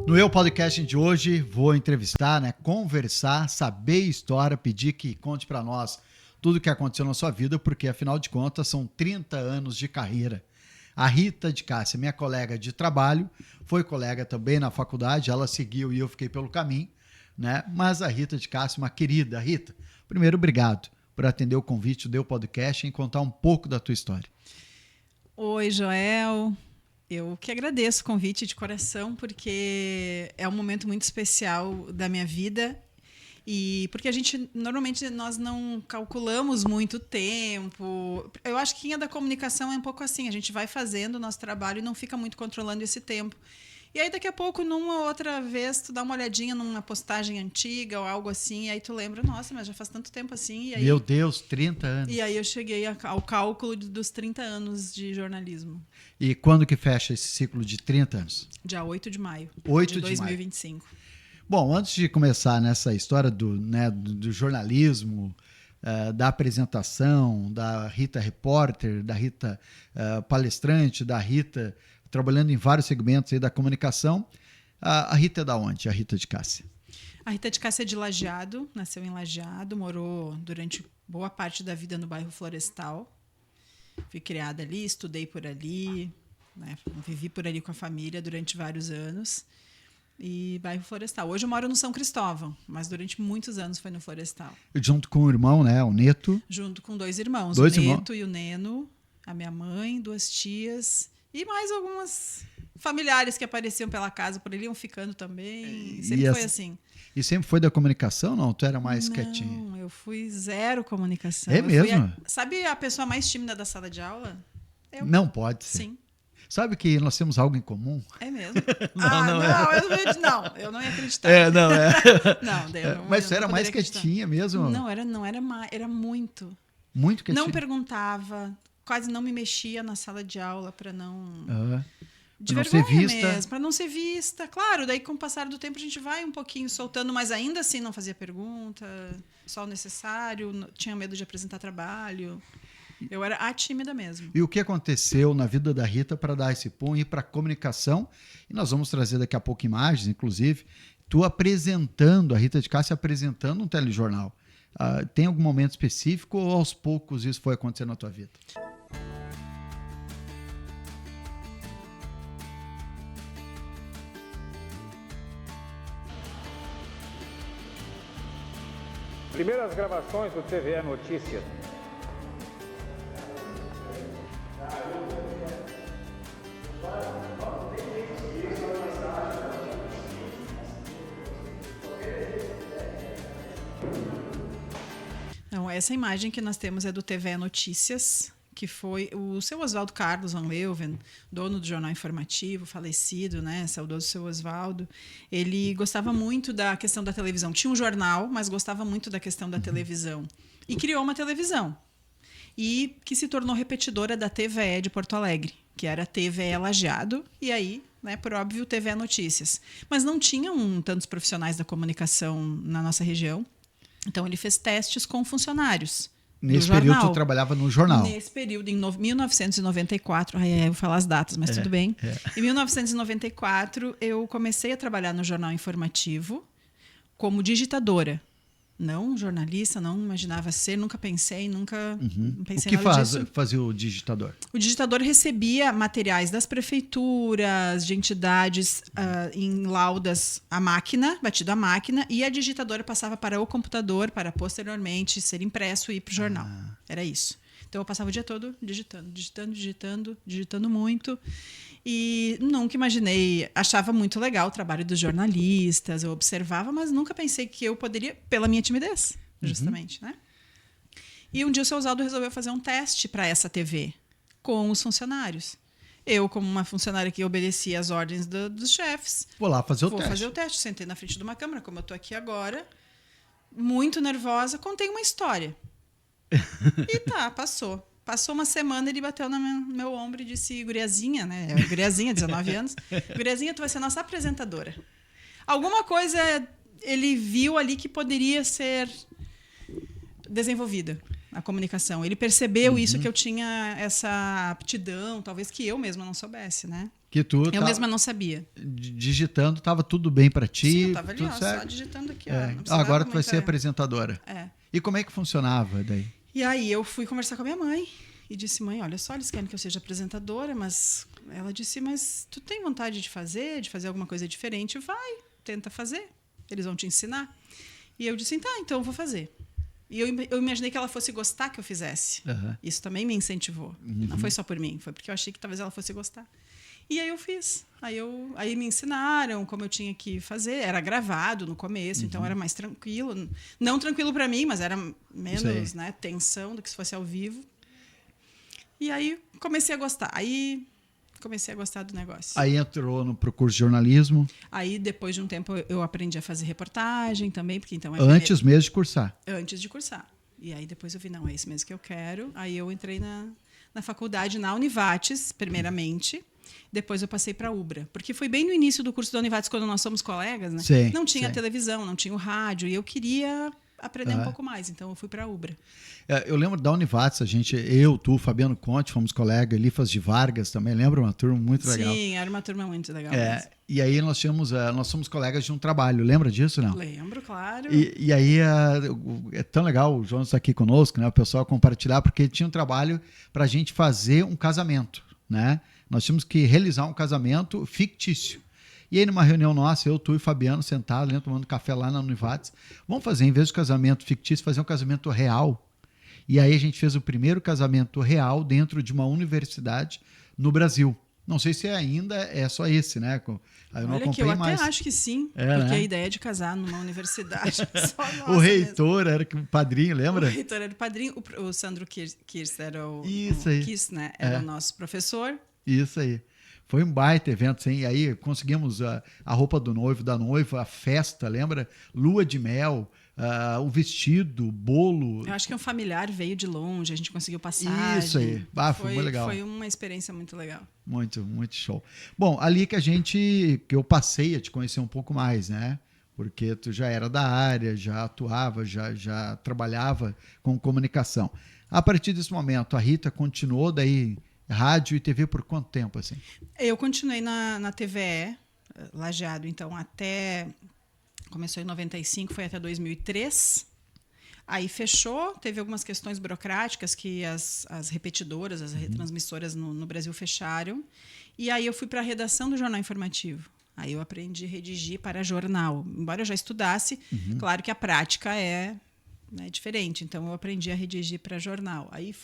No Eu Podcast de hoje, vou entrevistar, conversar, saber história, pedir que conte para nós tudo o que aconteceu na sua vida, porque afinal de contas são 30 anos de carreira. A Rita de Cássia, minha colega de trabalho, foi colega também na faculdade, ela seguiu e eu fiquei pelo caminho, né? Mas a Rita de Cássia, uma querida. Rita, primeiro, obrigado por atender o convite do Eu Podcast e contar um pouco da tua história. Oi, Joel. Eu que agradeço o convite de coração, porque é um momento muito especial da minha vida e porque normalmente nós não calculamos muito tempo. Eu acho que quem é da comunicação é um pouco assim, a gente vai fazendo o nosso trabalho e não fica muito controlando esse tempo. E aí daqui a pouco, numa outra vez, tu dá uma olhadinha numa postagem antiga ou algo assim, e aí tu lembra, nossa, mas já faz tanto tempo assim. E aí, meu Deus, 30 anos. E aí eu cheguei ao cálculo dos 30 anos de jornalismo. E quando que fecha esse ciclo de 30 anos? Dia 8 de maio 8 de de 2025. Maio. Bom, antes de começar nessa história do jornalismo, da apresentação, da Rita repórter, da Rita palestrante, da Rita trabalhando em vários segmentos aí da comunicação, a Rita é da onde? A Rita de Cássia? A Rita de Cássia é de Lajeado, nasceu em Lajeado, morou durante boa parte da vida no bairro Florestal. Fui criada ali, estudei por ali, né? Vivi por ali com a família durante vários anos. E bairro Florestal. Hoje eu moro no São Cristóvão, mas durante muitos anos foi no Florestal. Junto com o irmão, né? O Neto. Junto com dois irmãos, Dois o irmãos. Neto e o Neno, a minha mãe, duas tias e mais algumas familiares que apareciam pela casa por ali, iam ficando também. Sempre foi assim. E sempre foi da comunicação, não? Tu era mais quietinha? Não, eu fui zero comunicação. É mesmo? Sabe a pessoa mais tímida da sala de aula? Eu. Não pode ser. Sim. Sabe que nós temos algo em comum? É mesmo? Eu não ia acreditar. Não, é. Mas eu você era mais quietinha mesmo? Não, era mais, era muito. Muito quietinha? Não perguntava, quase não me mexia na sala de aula para não... De pra vergonha não ser vista. mesmo, para não ser vista. Claro, daí com o passar do tempo a gente vai um pouquinho soltando, mas ainda assim não fazia pergunta, só o necessário, tinha medo de apresentar trabalho. Eu era a tímida mesmo. E o que aconteceu na vida da Rita para dar esse punho e para a comunicação? E nós vamos trazer daqui a pouco imagens, inclusive, tu apresentando, a Rita de Cássia apresentando um telejornal. Tem algum momento específico ou aos poucos isso foi acontecendo na tua vida? Primeiras gravações do TVE Notícias. Então, essa imagem que nós temos é do TVE Notícias, que foi o seu Oswaldo Carlos Van Leuven, dono do Jornal Informativo, falecido, né? Saudoso seu Oswaldo. Ele gostava muito da questão da televisão. Tinha um jornal, mas gostava muito da questão da televisão. E criou uma televisão. E que se tornou repetidora da TVE de Porto Alegre, que era a TVE Lajeado, e aí, né, por óbvio, TVE Notícias. Mas não tinham tantos profissionais da comunicação na nossa região. Então, ele fez testes com funcionários. Nesse período, tu trabalhava no jornal? Nesse período, em 1994, eu vou falar as datas, mas tudo bem. Em 1994, eu comecei a trabalhar no Jornal Informativo como digitadora. Não jornalista, não imaginava ser, nunca pensei, não pensei nada disso. O que fazia o digitador? O digitador recebia materiais das prefeituras, de entidades em laudas à máquina, batido à máquina, e a digitadora passava para o computador para posteriormente ser impresso e ir para o jornal. Era isso. Então eu passava o dia todo digitando muito. E nunca imaginei, achava muito legal o trabalho dos jornalistas, eu observava, mas nunca pensei que eu poderia, pela minha timidez, justamente, né? E um dia o seu Oswaldo resolveu fazer um teste para essa TV com os funcionários. Eu, como uma funcionária que obedecia às ordens dos chefes, vou lá fazer o teste. Vou fazer o teste. Sentei na frente de uma câmera, como eu estou aqui agora, muito nervosa, contei uma história. E passou. Passou uma semana, ele bateu no meu ombro e disse, guriazinha, né? Guriazinha, 19 anos. Guriazinha, tu vai ser a nossa apresentadora. Alguma coisa ele viu ali que poderia ser desenvolvida, a comunicação. Ele percebeu isso, que eu tinha essa aptidão, talvez que eu mesma não soubesse, né? Que tu Eu mesma não sabia. digitando, estava tudo bem para ti. Sim, eu estava ali, tudo ó, certo. só digitando aqui. É. Ó, não precisava Agora tu vai muita- ser apresentadora. É. E como é que funcionava daí? E aí eu fui conversar com a minha mãe e disse, mãe, olha só, eles querem que eu seja apresentadora, mas ela disse, mas tu tem vontade de fazer alguma coisa diferente? Vai, tenta fazer. Eles vão te ensinar. E eu disse, tá, então eu vou fazer. E eu imaginei que ela fosse gostar que eu fizesse. Uhum. Isso também me incentivou. Não foi só por mim, foi porque eu achei que talvez ela fosse gostar. E aí eu fiz. Aí me ensinaram como eu tinha que fazer. Era gravado no começo, então era mais tranquilo. Não tranquilo para mim, mas era menos, né, tensão do que se fosse ao vivo. E aí comecei a gostar. Aí comecei a gostar do negócio. Aí entrou pro curso de jornalismo, Aí depois de um tempo eu aprendi a fazer reportagem também, porque então antes mesmo de cursar. antes de cursar. E aí depois eu vi, não, é isso mesmo que eu quero. Aí eu entrei na faculdade, na Univates, primeiramente. Depois eu passei para a Ubra. Porque foi bem no início do curso da Univates, quando nós somos colegas, né? Sim, não tinha sim. televisão, não tinha o rádio. E eu queria aprender um pouco mais. Então eu fui para a Ubra. Eu lembro da Univates, tu, Fabiano Conte, fomos colegas, Elifas de Vargas também, lembra? Uma turma muito legal. Sim, era uma turma muito legal mesmo. E aí nós somos colegas de um trabalho, lembra disso, não? Lembro, claro. E aí é tão legal o Jonas estar aqui conosco, né? O pessoal compartilhar, porque tinha um trabalho para a gente fazer um casamento, né? Nós tínhamos que realizar um casamento fictício. E aí, numa reunião nossa, eu, tu e Fabiano sentados, né, tomando café lá na Univates, vamos fazer, em vez de casamento fictício, fazer um casamento real. E aí a gente fez o primeiro casamento real dentro de uma universidade no Brasil. Não sei se ainda é só esse, né? Aí eu não Olha que eu acompanhei até mais. acho que sim, É, porque né? a ideia de casar numa universidade é só nossa O reitor era o padrinho, mesmo. lembra? O reitor era o padrinho, o Sandro Kirst era Isso aí. Kirst, né? Era o nosso professor. Isso aí. Foi um baita evento, sim. E aí conseguimos a roupa do noivo, da noiva, a festa, lembra? Lua de mel, o vestido, o bolo. Eu acho que um familiar veio de longe, a gente conseguiu passagem. Isso aí. Foi muito legal. Foi uma experiência muito legal. Muito, muito show. Bom, ali que eu passei a te conhecer um pouco mais, né? Porque tu já era da área, já atuava, já trabalhava com comunicação. A partir desse momento, a Rita continuou daí rádio e TV por quanto tempo, assim? Eu continuei na TVE, Lajeado, então até... Começou em 95, foi até 2003. Aí fechou, teve algumas questões burocráticas que as repetidoras, as retransmissoras no Brasil fecharam. E aí eu fui para a redação do Jornal Informativo. Aí eu aprendi a redigir para jornal. Embora eu já estudasse, claro que a prática é, né, diferente. Então eu aprendi a redigir para jornal. Aí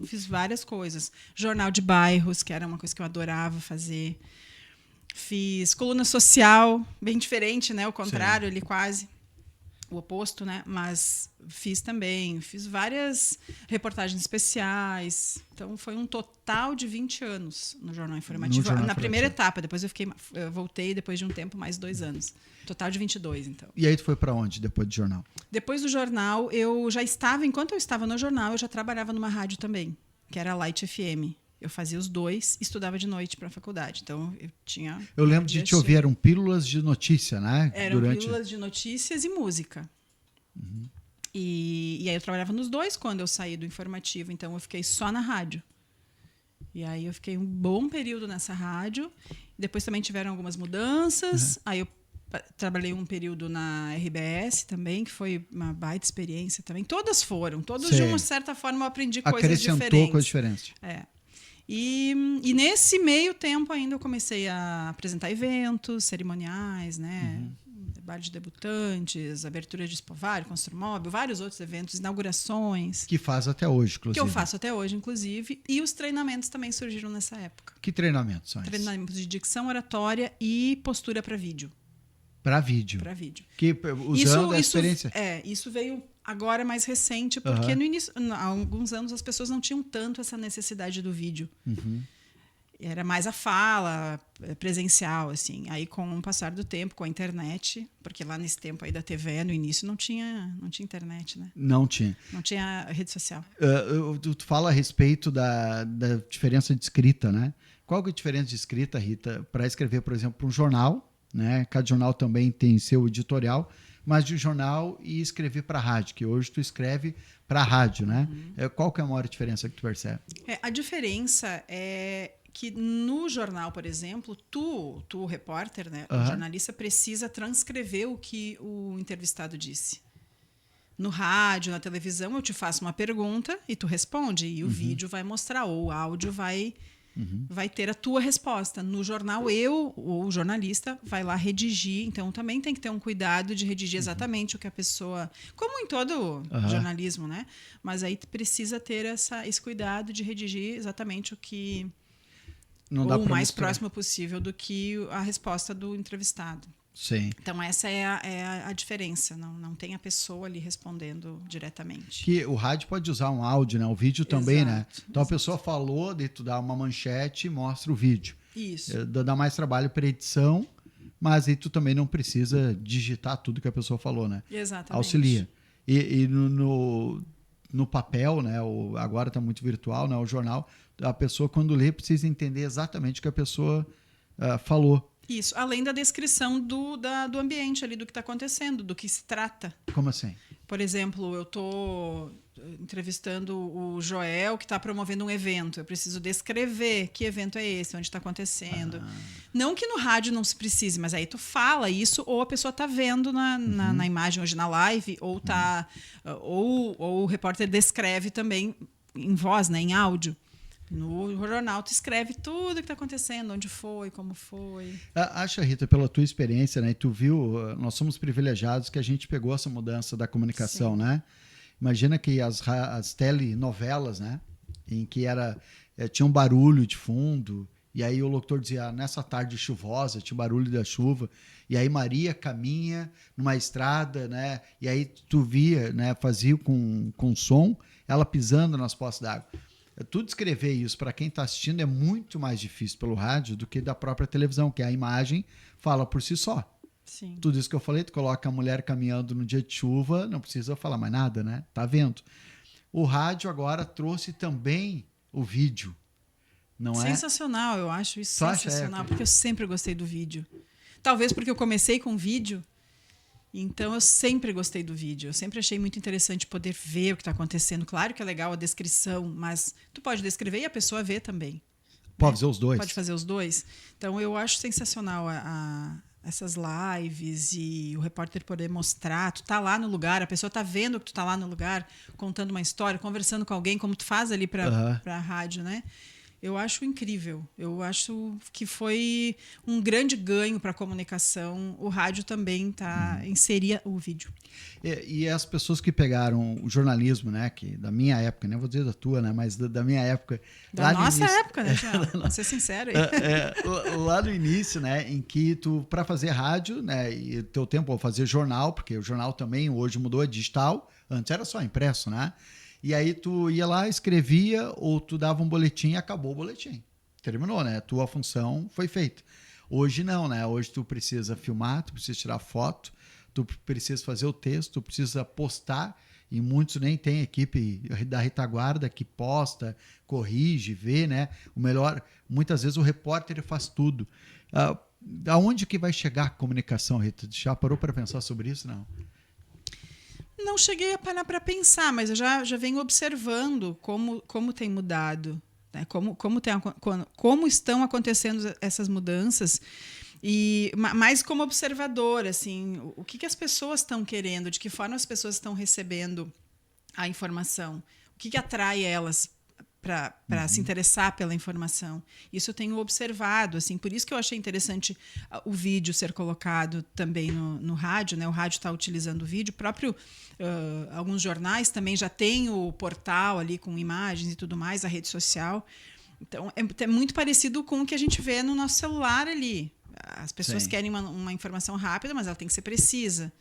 fiz várias coisas. Jornal de bairros, que era uma coisa que eu adorava fazer. Fiz coluna social, bem diferente, né? O contrário, ali quase o oposto, né? Mas fiz várias reportagens especiais. Então foi um total de 20 anos no Jornal Informativo. Na primeira etapa, depois eu voltei depois de um tempo, mais 2 anos. Total de 22, então. E aí tu foi para onde depois do jornal? Depois do jornal, enquanto eu estava no jornal, eu já trabalhava numa rádio também, que era a Light FM. Eu fazia os dois, estudava de noite para a faculdade. Então, eu tinha... Eu lembro de te ouvir, eram pílulas de notícia, né? Eram pílulas de notícias e música. E aí eu trabalhava nos dois quando eu saí do informativo. Então, eu fiquei só na rádio. E aí eu fiquei um bom período nessa rádio. Depois também tiveram algumas mudanças. Aí eu trabalhei um período na RBS também, que foi uma baita experiência também. Todas foram. Todas, de uma certa forma, eu aprendi coisas diferentes. Acrescentou coisas diferentes. E nesse meio tempo ainda eu comecei a apresentar eventos, cerimoniais, né? Bar de debutantes, abertura de Expovário, Construmóvel, vários outros eventos, inaugurações. Que faz até hoje, inclusive. Que eu faço até hoje, inclusive. E os treinamentos também surgiram nessa época. Que treinamentos são esses? Treinamentos de dicção, oratória e postura para vídeo. Para vídeo. Para vídeo. Que usando a experiência. Isso veio agora mais recente, porque no início, há alguns anos, as pessoas não tinham tanto essa necessidade do vídeo. Era mais a fala presencial, assim. Aí, com o passar do tempo, com a internet, porque lá nesse tempo aí da TV, no início, não tinha internet, né? Não tinha. Não tinha rede social. Tu fala a respeito da diferença de escrita, né? Qual que é a diferença de escrita, Rita, para escrever, por exemplo, para um jornal, né? Cada jornal também tem seu editorial, mas de jornal e escrever para a rádio, que hoje tu escreve para a rádio, né? Qual que é a maior diferença que tu percebe? A diferença é que no jornal, por exemplo, tu repórter, né, o jornalista precisa transcrever o que o entrevistado disse. No rádio, na televisão, eu te faço uma pergunta e tu responde. E o vídeo vai mostrar, ou o áudio vai ter a tua resposta. No jornal, o jornalista, vai lá redigir. Então, também tem que ter um cuidado de redigir exatamente o que a pessoa... Como em todo jornalismo, né? Mas aí precisa ter esse cuidado de redigir exatamente o que... Não dá ou o pra mais misturar. próximo possível do que a resposta do entrevistado. Sim. Então, essa é a diferença. Não tem a pessoa ali respondendo diretamente. Que o rádio pode usar um áudio, né? O vídeo também, né? Exato, Então a pessoa falou, daí tu dá uma manchete e mostra o vídeo. Isso. Dá mais trabalho para edição, mas aí tu também não precisa digitar tudo que a pessoa falou, né? Exatamente. Auxilia. E no papel, né? Agora está muito virtual, né? O jornal, a pessoa quando lê precisa entender exatamente o que a pessoa falou. Isso, além da descrição do ambiente ali, do que está acontecendo, do que se trata. Como assim? Por exemplo, eu estou entrevistando o Joel, que está promovendo um evento. Eu preciso descrever que evento é esse, onde está acontecendo. Não que no rádio não se precise, mas aí tu fala isso, ou a pessoa está vendo na imagem, hoje na live, ou ou o repórter descreve também em voz, né, em áudio. No jornal, tu escreve tudo o que está acontecendo, onde foi, como foi. Acha, Rita, pela tua experiência, né? E tu viu, nós somos privilegiados que a gente pegou essa mudança da comunicação, Sim. né? Imagina que as telenovelas, né? Em que tinha um barulho de fundo, e aí o locutor dizia, nessa tarde chuvosa, tinha o barulho da chuva, e aí Maria caminha numa estrada, né? E aí tu via, né? Fazia com som, ela pisando nas poças d'água. Tu descrever isso para quem está assistindo é muito mais difícil pelo rádio do que da própria televisão, que a imagem fala por si só. Sim. Tudo isso que eu falei, tu coloca a mulher caminhando no dia de chuva, não precisa falar mais nada, né? Tá vendo? O rádio agora trouxe também o vídeo, não é? Sensacional, eu acho isso Tu acha, sensacional, porque eu sempre gostei do vídeo. Talvez porque eu comecei com vídeo, então eu sempre gostei do vídeo. Eu sempre achei muito interessante poder ver o que está acontecendo. Claro que é legal a descrição, mas tu pode descrever e a pessoa vê também. Pode fazer os dois. Pode fazer os dois. Então eu acho sensacional essas lives e o repórter poder mostrar. Tu tá lá no lugar, a pessoa tá vendo que tu tá lá no lugar, contando uma história, conversando com alguém, como tu faz ali para a rádio, né? Eu acho incrível. Eu acho que foi um grande ganho para a comunicação. O rádio também inseria o vídeo. E as pessoas que pegaram o jornalismo, né? Que da minha época, nem vou dizer da tua, né? Mas da minha época. Da nossa início, época, né, Thiago? Vou ser sincero aí. lá no início, né? Em que tu, para fazer rádio, né? E teu tempo ao fazer jornal, porque o jornal também hoje mudou, é digital. Antes era só impresso, né? E aí tu ia lá, escrevia, ou tu dava um boletim e acabou o boletim. Terminou, né? Tua função foi feita. Hoje não, né? Hoje tu precisa filmar, tu precisa tirar foto, tu precisa fazer o texto, tu precisa postar, e muitos nem tem equipe da retaguarda que posta, corrige, vê, né? O melhor, muitas vezes o repórter faz tudo. Aonde que vai chegar a comunicação, Rita? Já parou para pensar sobre isso? Não. Não cheguei a parar para pensar, mas eu já venho observando como tem mudado, né? Como estão acontecendo essas mudanças, e mais como observador, assim, o que as pessoas estão querendo, de que forma as pessoas estão recebendo a informação, o que atrai elas para se interessar pela informação. Isso eu tenho observado, assim, por isso que eu achei interessante o vídeo ser colocado também no rádio, né? O rádio está utilizando o vídeo, alguns jornais também já têm o portal ali com imagens e tudo mais, a rede social. Então, é muito parecido com o que a gente vê no nosso celular ali. As pessoas querem uma informação rápida, mas ela tem que ser precisa.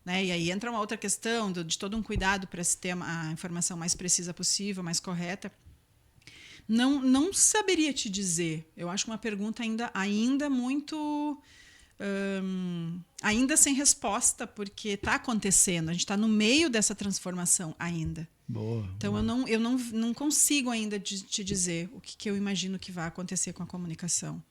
Né? E aí entra uma outra questão de todo um cuidado para se ter a informação mais precisa possível, mais correta. Não saberia te dizer. Eu acho uma pergunta ainda muito... ainda sem resposta, porque está acontecendo. A gente está no meio dessa transformação ainda. Boa. Então, boa. eu não consigo ainda te dizer o que eu imagino que vai acontecer com a comunicação.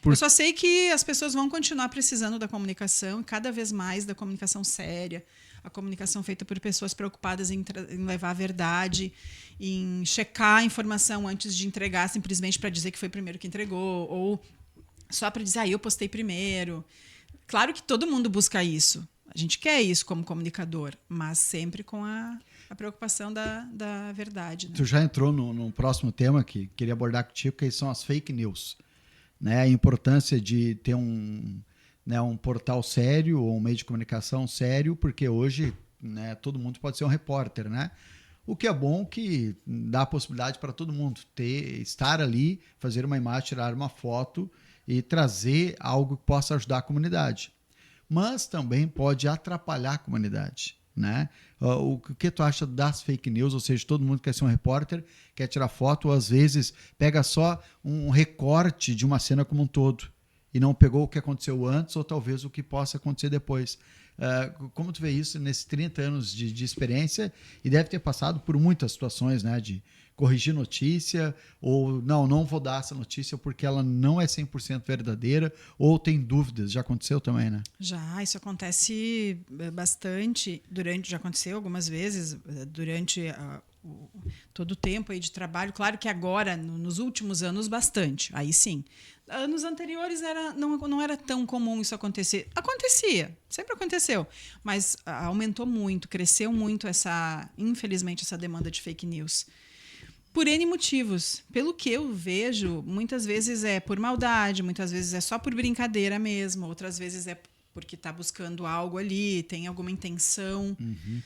Eu só sei que as pessoas vão continuar precisando da comunicação, cada vez mais da comunicação séria, a comunicação feita por pessoas preocupadas em levar a verdade, em checar a informação antes de entregar, simplesmente para dizer que foi o primeiro que entregou, ou só para dizer, eu postei primeiro. Claro que todo mundo busca isso. A gente quer isso como comunicador, mas sempre com a preocupação da verdade. Né? Tu já entrou no próximo tema que queria abordar contigo, que são as fake news. Né? A importância de ter um portal sério ou um meio de comunicação sério, porque hoje, né, todo mundo pode ser um repórter, né? O que é bom que dá a possibilidade para todo mundo estar ali, fazer uma imagem, tirar uma foto e trazer algo que possa ajudar a comunidade. Mas também pode atrapalhar a comunidade. Né? O que tu acha das fake news? Ou seja, todo mundo quer ser um repórter, quer tirar foto, ou às vezes pega só um recorte de uma cena como um todo e não pegou o que aconteceu antes ou talvez o que possa acontecer depois. Como tu vê isso nesses 30 anos de experiência e deve ter passado por muitas situações, né, de corrigir notícia ou não vou dar essa notícia porque ela não é 100% verdadeira ou tem dúvidas. Já aconteceu também, né? Já, isso acontece bastante já aconteceu algumas vezes durante todo o tempo aí de trabalho. Claro que agora, nos últimos anos, bastante. Aí sim. Anos anteriores não era tão comum isso acontecer. Acontecia, sempre aconteceu. Mas aumentou muito, cresceu muito infelizmente, essa demanda de fake news. Por N motivos. Pelo que eu vejo, muitas vezes é por maldade, muitas vezes é só por brincadeira mesmo, outras vezes é porque está buscando algo ali, tem alguma intenção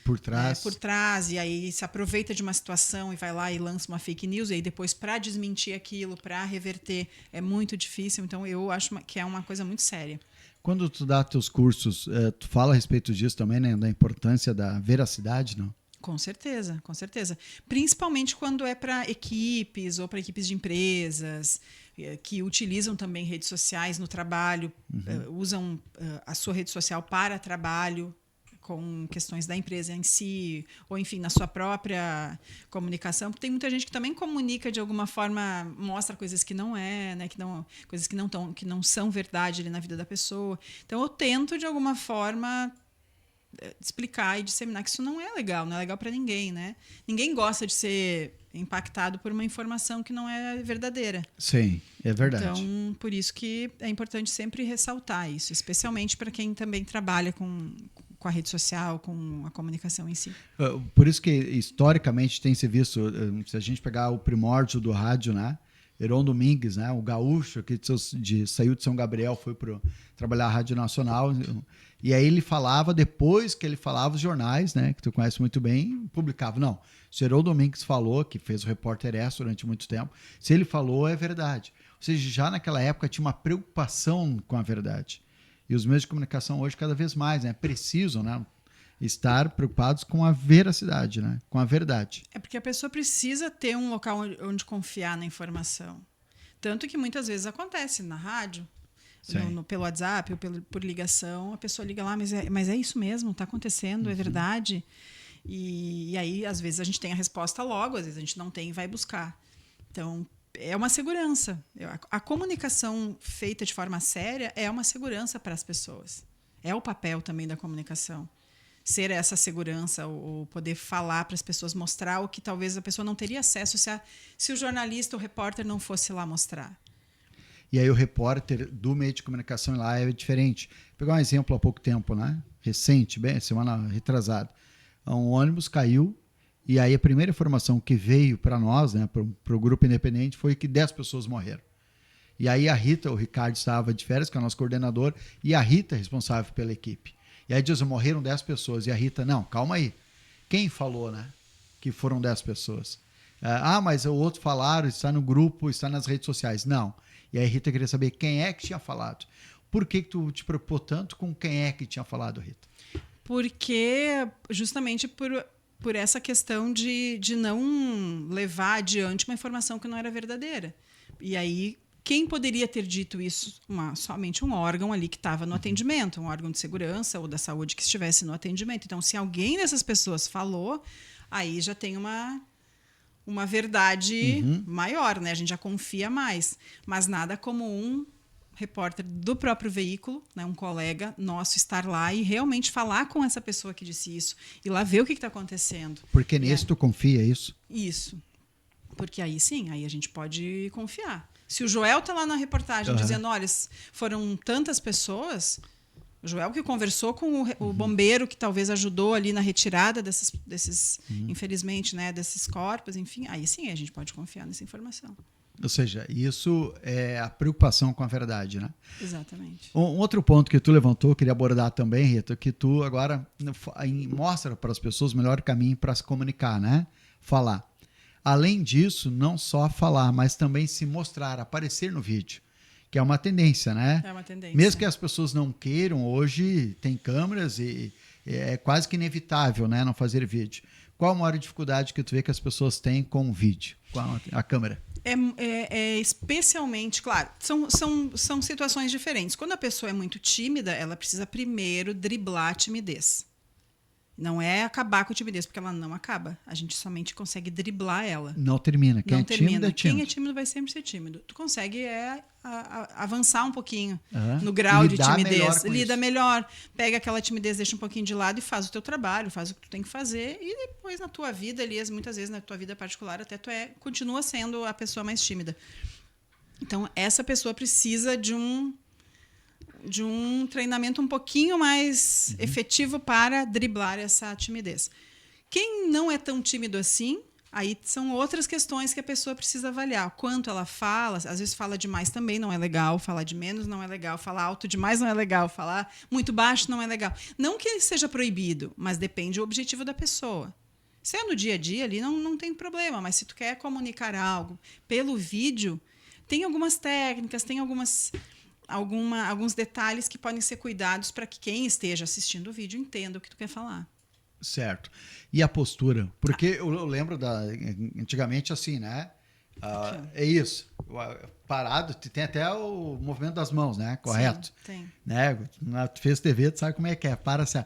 por trás. Por trás, e aí se aproveita de uma situação e vai lá e lança uma fake news, e aí depois para desmentir aquilo, para reverter, é muito difícil. Então eu acho que é uma coisa muito séria. Quando tu dá teus cursos, tu fala a respeito disso também, né? Da importância da veracidade, não? Com certeza, com certeza. Principalmente quando é para equipes ou para equipes de empresas que utilizam também redes sociais no trabalho, usam a sua rede social para trabalho com questões da empresa em si, ou enfim, na sua própria comunicação. Tem muita gente que também comunica de alguma forma, mostra coisas que não né, coisas que não são verdade ali na vida da pessoa. Então eu tento de alguma forma explicar e disseminar que isso não é legal para ninguém, né? Ninguém gosta de ser impactado por uma informação que não é verdadeira. Sim, é verdade. Então, por isso que é importante sempre ressaltar isso, especialmente para quem também trabalha com a rede social, com a comunicação em si. Por isso que, historicamente, tem se visto, se a gente pegar o primórdio do rádio, né? Heron Domingues, né? O gaúcho que saiu de São Gabriel, foi para trabalhar a Rádio Nacional. E aí ele falava, depois que ele falava, os jornais, né, que tu conhece muito bem, publicavam. Não, se Heron Domingues falou, que fez o Repórter S durante muito tempo, se ele falou, é verdade. Ou seja, já naquela época tinha uma preocupação com a verdade. E os meios de comunicação hoje, cada vez mais, né, precisam, né, estar preocupados com a veracidade, né, com a verdade. É porque a pessoa precisa ter um local onde confiar na informação. Tanto que muitas vezes acontece na rádio, pelo WhatsApp ou por ligação, a pessoa liga lá, mas é isso mesmo, está acontecendo, é verdade. E aí, às vezes, a gente tem a resposta logo, às vezes a gente não tem e vai buscar. Então, é uma segurança. A comunicação feita de forma séria é uma segurança para as pessoas. É o papel também da comunicação. Ser essa segurança, ou poder falar para as pessoas, mostrar o que talvez a pessoa não teria acesso se o jornalista ou o repórter não fosse lá mostrar. E aí o repórter do meio de comunicação lá é diferente. Vou pegar um exemplo há pouco tempo, né? Recente, semana retrasada. Um ônibus caiu e aí a primeira informação que veio para nós, né, para o grupo independente, foi que 10 pessoas morreram. E aí a Rita, o Ricardo estava de férias, que é o nosso coordenador, e a Rita é responsável pela equipe. E aí diz, morreram 10 pessoas. E a Rita, não, calma aí. Quem falou, né, que foram 10 pessoas? Mas o outro falaram, está no grupo, está nas redes sociais. Não. E aí a Rita queria saber quem é que tinha falado. Por que tu te preocupou tanto com quem é que tinha falado, Rita? Porque justamente por essa questão de não levar adiante uma informação que não era verdadeira. E aí, quem poderia ter dito isso? Somente um órgão ali que estava no atendimento, um órgão de segurança ou da saúde que estivesse no atendimento. Então, se alguém dessas pessoas falou, aí já tem uma verdade maior, né? A gente já confia mais. Mas nada como um repórter do próprio veículo, né, um colega nosso, estar lá e realmente falar com essa pessoa que disse isso. E lá ver o que está acontecendo. Porque nisso tu confia, isso? Isso. Porque aí sim, aí a gente pode confiar. Se o Joel está lá na reportagem dizendo, olha, foram tantas pessoas, o Joel que conversou com o bombeiro que talvez ajudou ali na retirada desses infelizmente, né, desses corpos, enfim, aí sim a gente pode confiar nessa informação. Ou seja, isso é a preocupação com a verdade, né? Exatamente. Um outro ponto que tu levantou, queria abordar também, Rita, que tu agora mostra para as pessoas o melhor caminho para se comunicar, né? Falar. Além disso, não só falar, mas também se mostrar, aparecer no vídeo, que é uma tendência, né? É uma tendência. Mesmo que as pessoas não queiram, hoje tem câmeras e é quase que inevitável, né, não fazer vídeo. Qual a maior dificuldade que tu vê que as pessoas têm com o vídeo, com a câmera? Especialmente, claro, são situações diferentes. Quando a pessoa é muito tímida, ela precisa primeiro driblar a timidez. Não é acabar com a timidez, porque ela não acaba. A gente somente consegue driblar ela. Não termina. Quem não é tímido é tímido. Quem é tímido vai sempre ser tímido. Tu consegue avançar um pouquinho Uhum. no grau de Lidar timidez. melhor com Lida isso. melhor. Pega aquela timidez, deixa um pouquinho de lado e faz o teu trabalho, faz o que tu tem que fazer. E depois na tua vida, Elias, muitas vezes na tua vida particular, até tu continua sendo a pessoa mais tímida. Então, essa pessoa precisa de um treinamento um pouquinho mais efetivo para driblar essa timidez. Quem não é tão tímido assim, aí são outras questões que a pessoa precisa avaliar. Quanto ela fala, às vezes fala demais também não é legal, falar de menos não é legal, falar alto demais não é legal, falar muito baixo não é legal. Não que seja proibido, mas depende do objetivo da pessoa. Se é no dia a dia ali, não tem problema, mas se tu quer comunicar algo pelo vídeo, tem algumas técnicas, tem alguns detalhes que podem ser cuidados para que quem esteja assistindo o vídeo entenda o que tu quer falar. Certo. E a postura? Porque eu lembro antigamente assim, né? É isso. Parado, tem até o movimento das mãos, né? Correto? Sim, tem. Né? Tu fez TV, tu sabe como é que é. Para assim.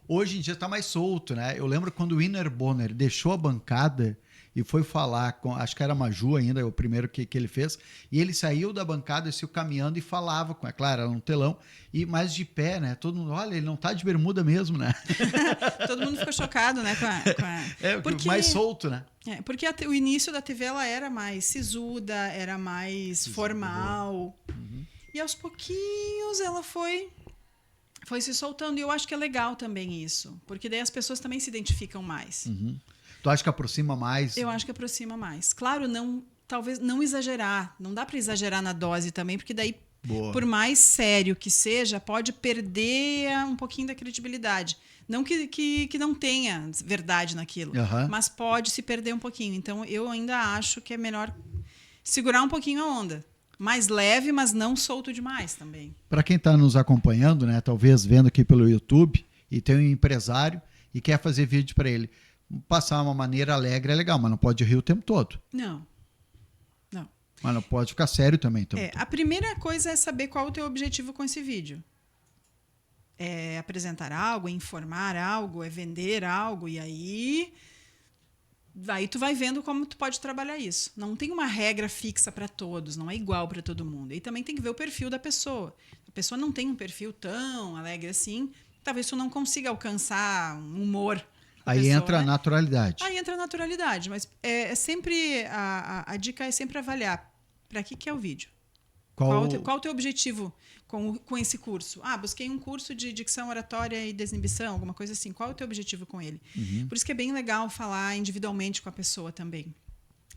Hoje em dia está mais solto, né? Eu lembro quando o Wiener Bonner deixou a bancada e foi falar com, acho que era Maju ainda, o primeiro que ele fez, e ele saiu da bancada e saiu caminhando e falava com ela, claro, era um telão, e mais de pé, né? Todo mundo, olha, ele não tá de bermuda mesmo, né? Todo mundo ficou chocado, né? Porque mais solto, né? Porque o início da TV ela era mais sisuda, era mais formal, e aos pouquinhos ela foi se soltando, e eu acho que é legal também isso, porque daí as pessoas também se identificam mais. Tu acha que aproxima mais? Eu acho que aproxima mais. Claro, talvez não exagerar. Não dá para exagerar na dose também, porque daí, por mais sério que seja, pode perder um pouquinho da credibilidade. Não que não tenha verdade naquilo, mas pode se perder um pouquinho. Então, eu ainda acho que é melhor segurar um pouquinho a onda. Mais leve, mas não solto demais também. Para quem está nos acompanhando, né, talvez vendo aqui pelo YouTube, e tem um empresário e quer fazer vídeo para ele, passar uma maneira alegre é legal, mas não pode rir o tempo todo. Não. Mas não pode ficar sério também. A primeira coisa é saber qual o teu objetivo com esse vídeo. É apresentar algo, é informar algo, é vender algo, e aí tu vai vendo como tu pode trabalhar isso. Não tem uma regra fixa para todos, não é igual para todo mundo. E também tem que ver o perfil da pessoa. A pessoa não tem um perfil tão alegre assim, talvez tu não consiga alcançar um humor. Aí pessoa, entra a naturalidade. Aí entra a naturalidade, mas sempre a dica é sempre avaliar para que é o vídeo. Qual o teu objetivo com esse curso? Busquei um curso de dicção, oratória e desinibição, alguma coisa assim. Qual é o teu objetivo com ele? Por isso que é bem legal falar individualmente com a pessoa também.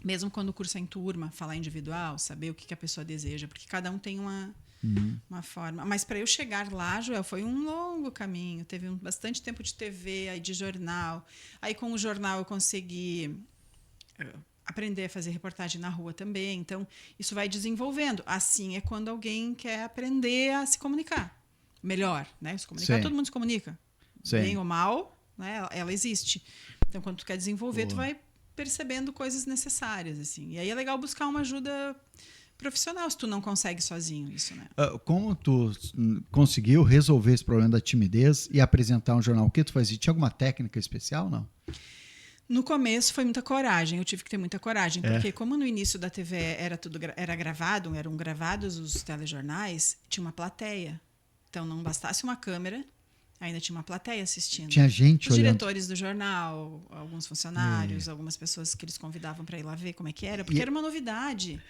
Mesmo quando o curso é em turma, falar individual, saber o que a pessoa deseja, porque cada um tem uma forma. Mas para eu chegar lá, Joel, foi um longo caminho. Teve bastante tempo de TV, aí de jornal. Aí com o jornal eu consegui aprender a fazer reportagem na rua também. Então, isso vai desenvolvendo. Assim é quando alguém quer aprender a se comunicar melhor, né? Se comunicar, todo mundo se comunica. Bem ou mal, né? Ela existe. Então, quando tu quer desenvolver, tu vai percebendo coisas necessárias, assim. E aí é legal buscar uma ajuda profissional, se tu não consegue sozinho isso, né? Como tu conseguiu resolver esse problema da timidez e apresentar um jornal? O que tu fazia? Tinha alguma técnica especial, não? No começo foi muita coragem, eu tive que ter muita coragem, porque como no início da TV era gravado, eram gravados os telejornais, tinha uma plateia. Então não bastasse uma câmera, ainda tinha uma plateia assistindo. Tinha gente Os olhando. diretores do jornal, alguns funcionários, algumas pessoas que eles convidavam para ir lá ver como é que era, porque era uma novidade.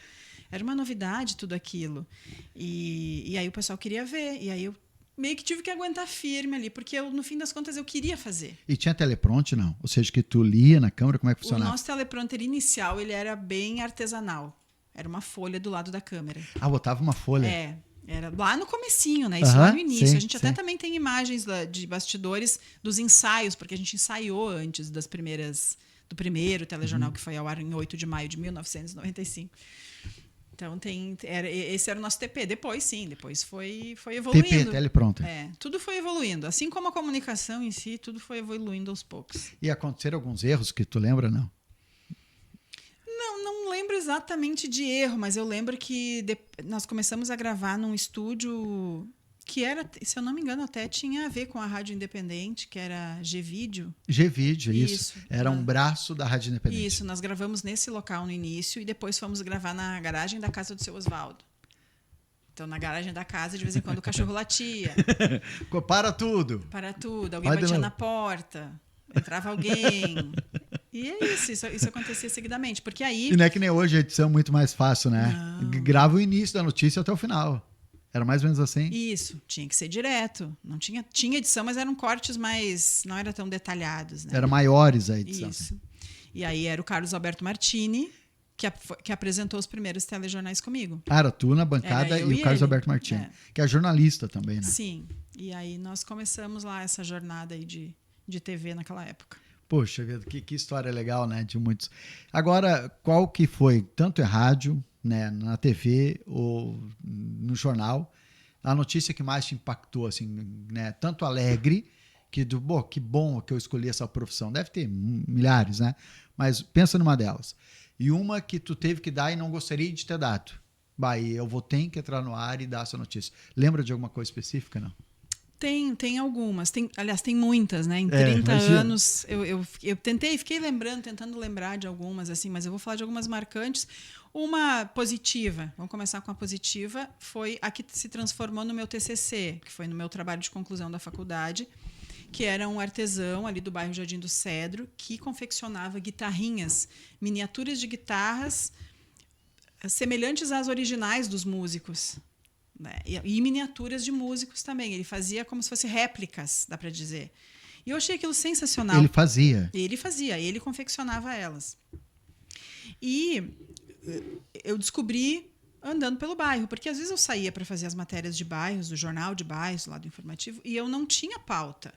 Era uma novidade tudo aquilo. E aí o pessoal queria ver, e aí eu meio que tive que aguentar firme ali, porque no fim das contas eu queria fazer. E tinha teleprompter, não? Ou seja, que tu lia na câmera, como é que O funcionava? nosso teleprompter inicial, ele era bem artesanal. Era uma folha do lado da câmera. Ah, botava uma folha. Era lá no comecinho, né? Isso lá no início. Sim, A gente até também tem imagens de bastidores dos ensaios, porque a gente ensaiou antes do primeiro telejornal que foi ao ar em 8 de maio de 1995. Então esse era o nosso TP. Depois foi evoluindo. TP, teleprompter. Tudo foi evoluindo. Assim como a comunicação em si, tudo foi evoluindo aos poucos. E aconteceram alguns erros que tu lembra, não? Não lembro exatamente de erro, mas eu lembro que nós começamos a gravar num estúdio que era, se eu não me engano, até tinha a ver com a rádio independente, que era G-Vídeo. G-Vídeo, isso. Era um braço da Rádio Independente. Isso, nós gravamos nesse local no início e depois fomos gravar na garagem da casa do seu Osvaldo. Então, na garagem da casa, de vez em quando o cachorro latia. Para tudo. Alguém batia na porta, entrava alguém. E é isso acontecia seguidamente. Porque aí. E não é que nem hoje, a edição é muito mais fácil, né? Grava o início da notícia até o final. Era mais ou menos assim? Isso, tinha que ser direto. Não tinha edição, mas eram cortes mais. Não eram tão detalhados, né? Eram maiores a edição. Isso. E aí era o Carlos Alberto Martini, que apresentou os primeiros telejornais comigo. Era tu na bancada e o Carlos Alberto Martini, que é jornalista também, né? Sim. E aí nós começamos lá essa jornada aí de TV naquela época. Poxa, que história legal, né? De muitos. Agora, qual que foi, tanto em rádio, né, na TV ou no jornal, a notícia que mais te impactou, assim, né? Tanto alegre, que bom que eu escolhi essa profissão. Deve ter milhares, né? Mas pensa numa delas. E uma que tu teve que dar e não gostaria de ter dado. Eu ter que entrar no ar e dar essa notícia. Lembra de alguma coisa específica, não? Tem algumas. Aliás, tem muitas, né? Em 30 anos, eu fiquei tentando lembrar de algumas, assim, mas eu vou falar de algumas marcantes. Uma positiva, vamos começar com a positiva, foi a que se transformou no meu TCC, que foi no meu trabalho de conclusão da faculdade, que era um artesão ali do bairro Jardim do Cedro, que confeccionava guitarrinhas, miniaturas de guitarras semelhantes às originais dos músicos. Né? E miniaturas de músicos também. Ele fazia como se fossem réplicas, dá para dizer. E eu achei aquilo sensacional. Ele fazia, ele confeccionava elas. E eu descobri andando pelo bairro, porque às vezes eu saía para fazer as matérias de bairros, do jornal de bairros, lá do informativo, e eu não tinha pauta.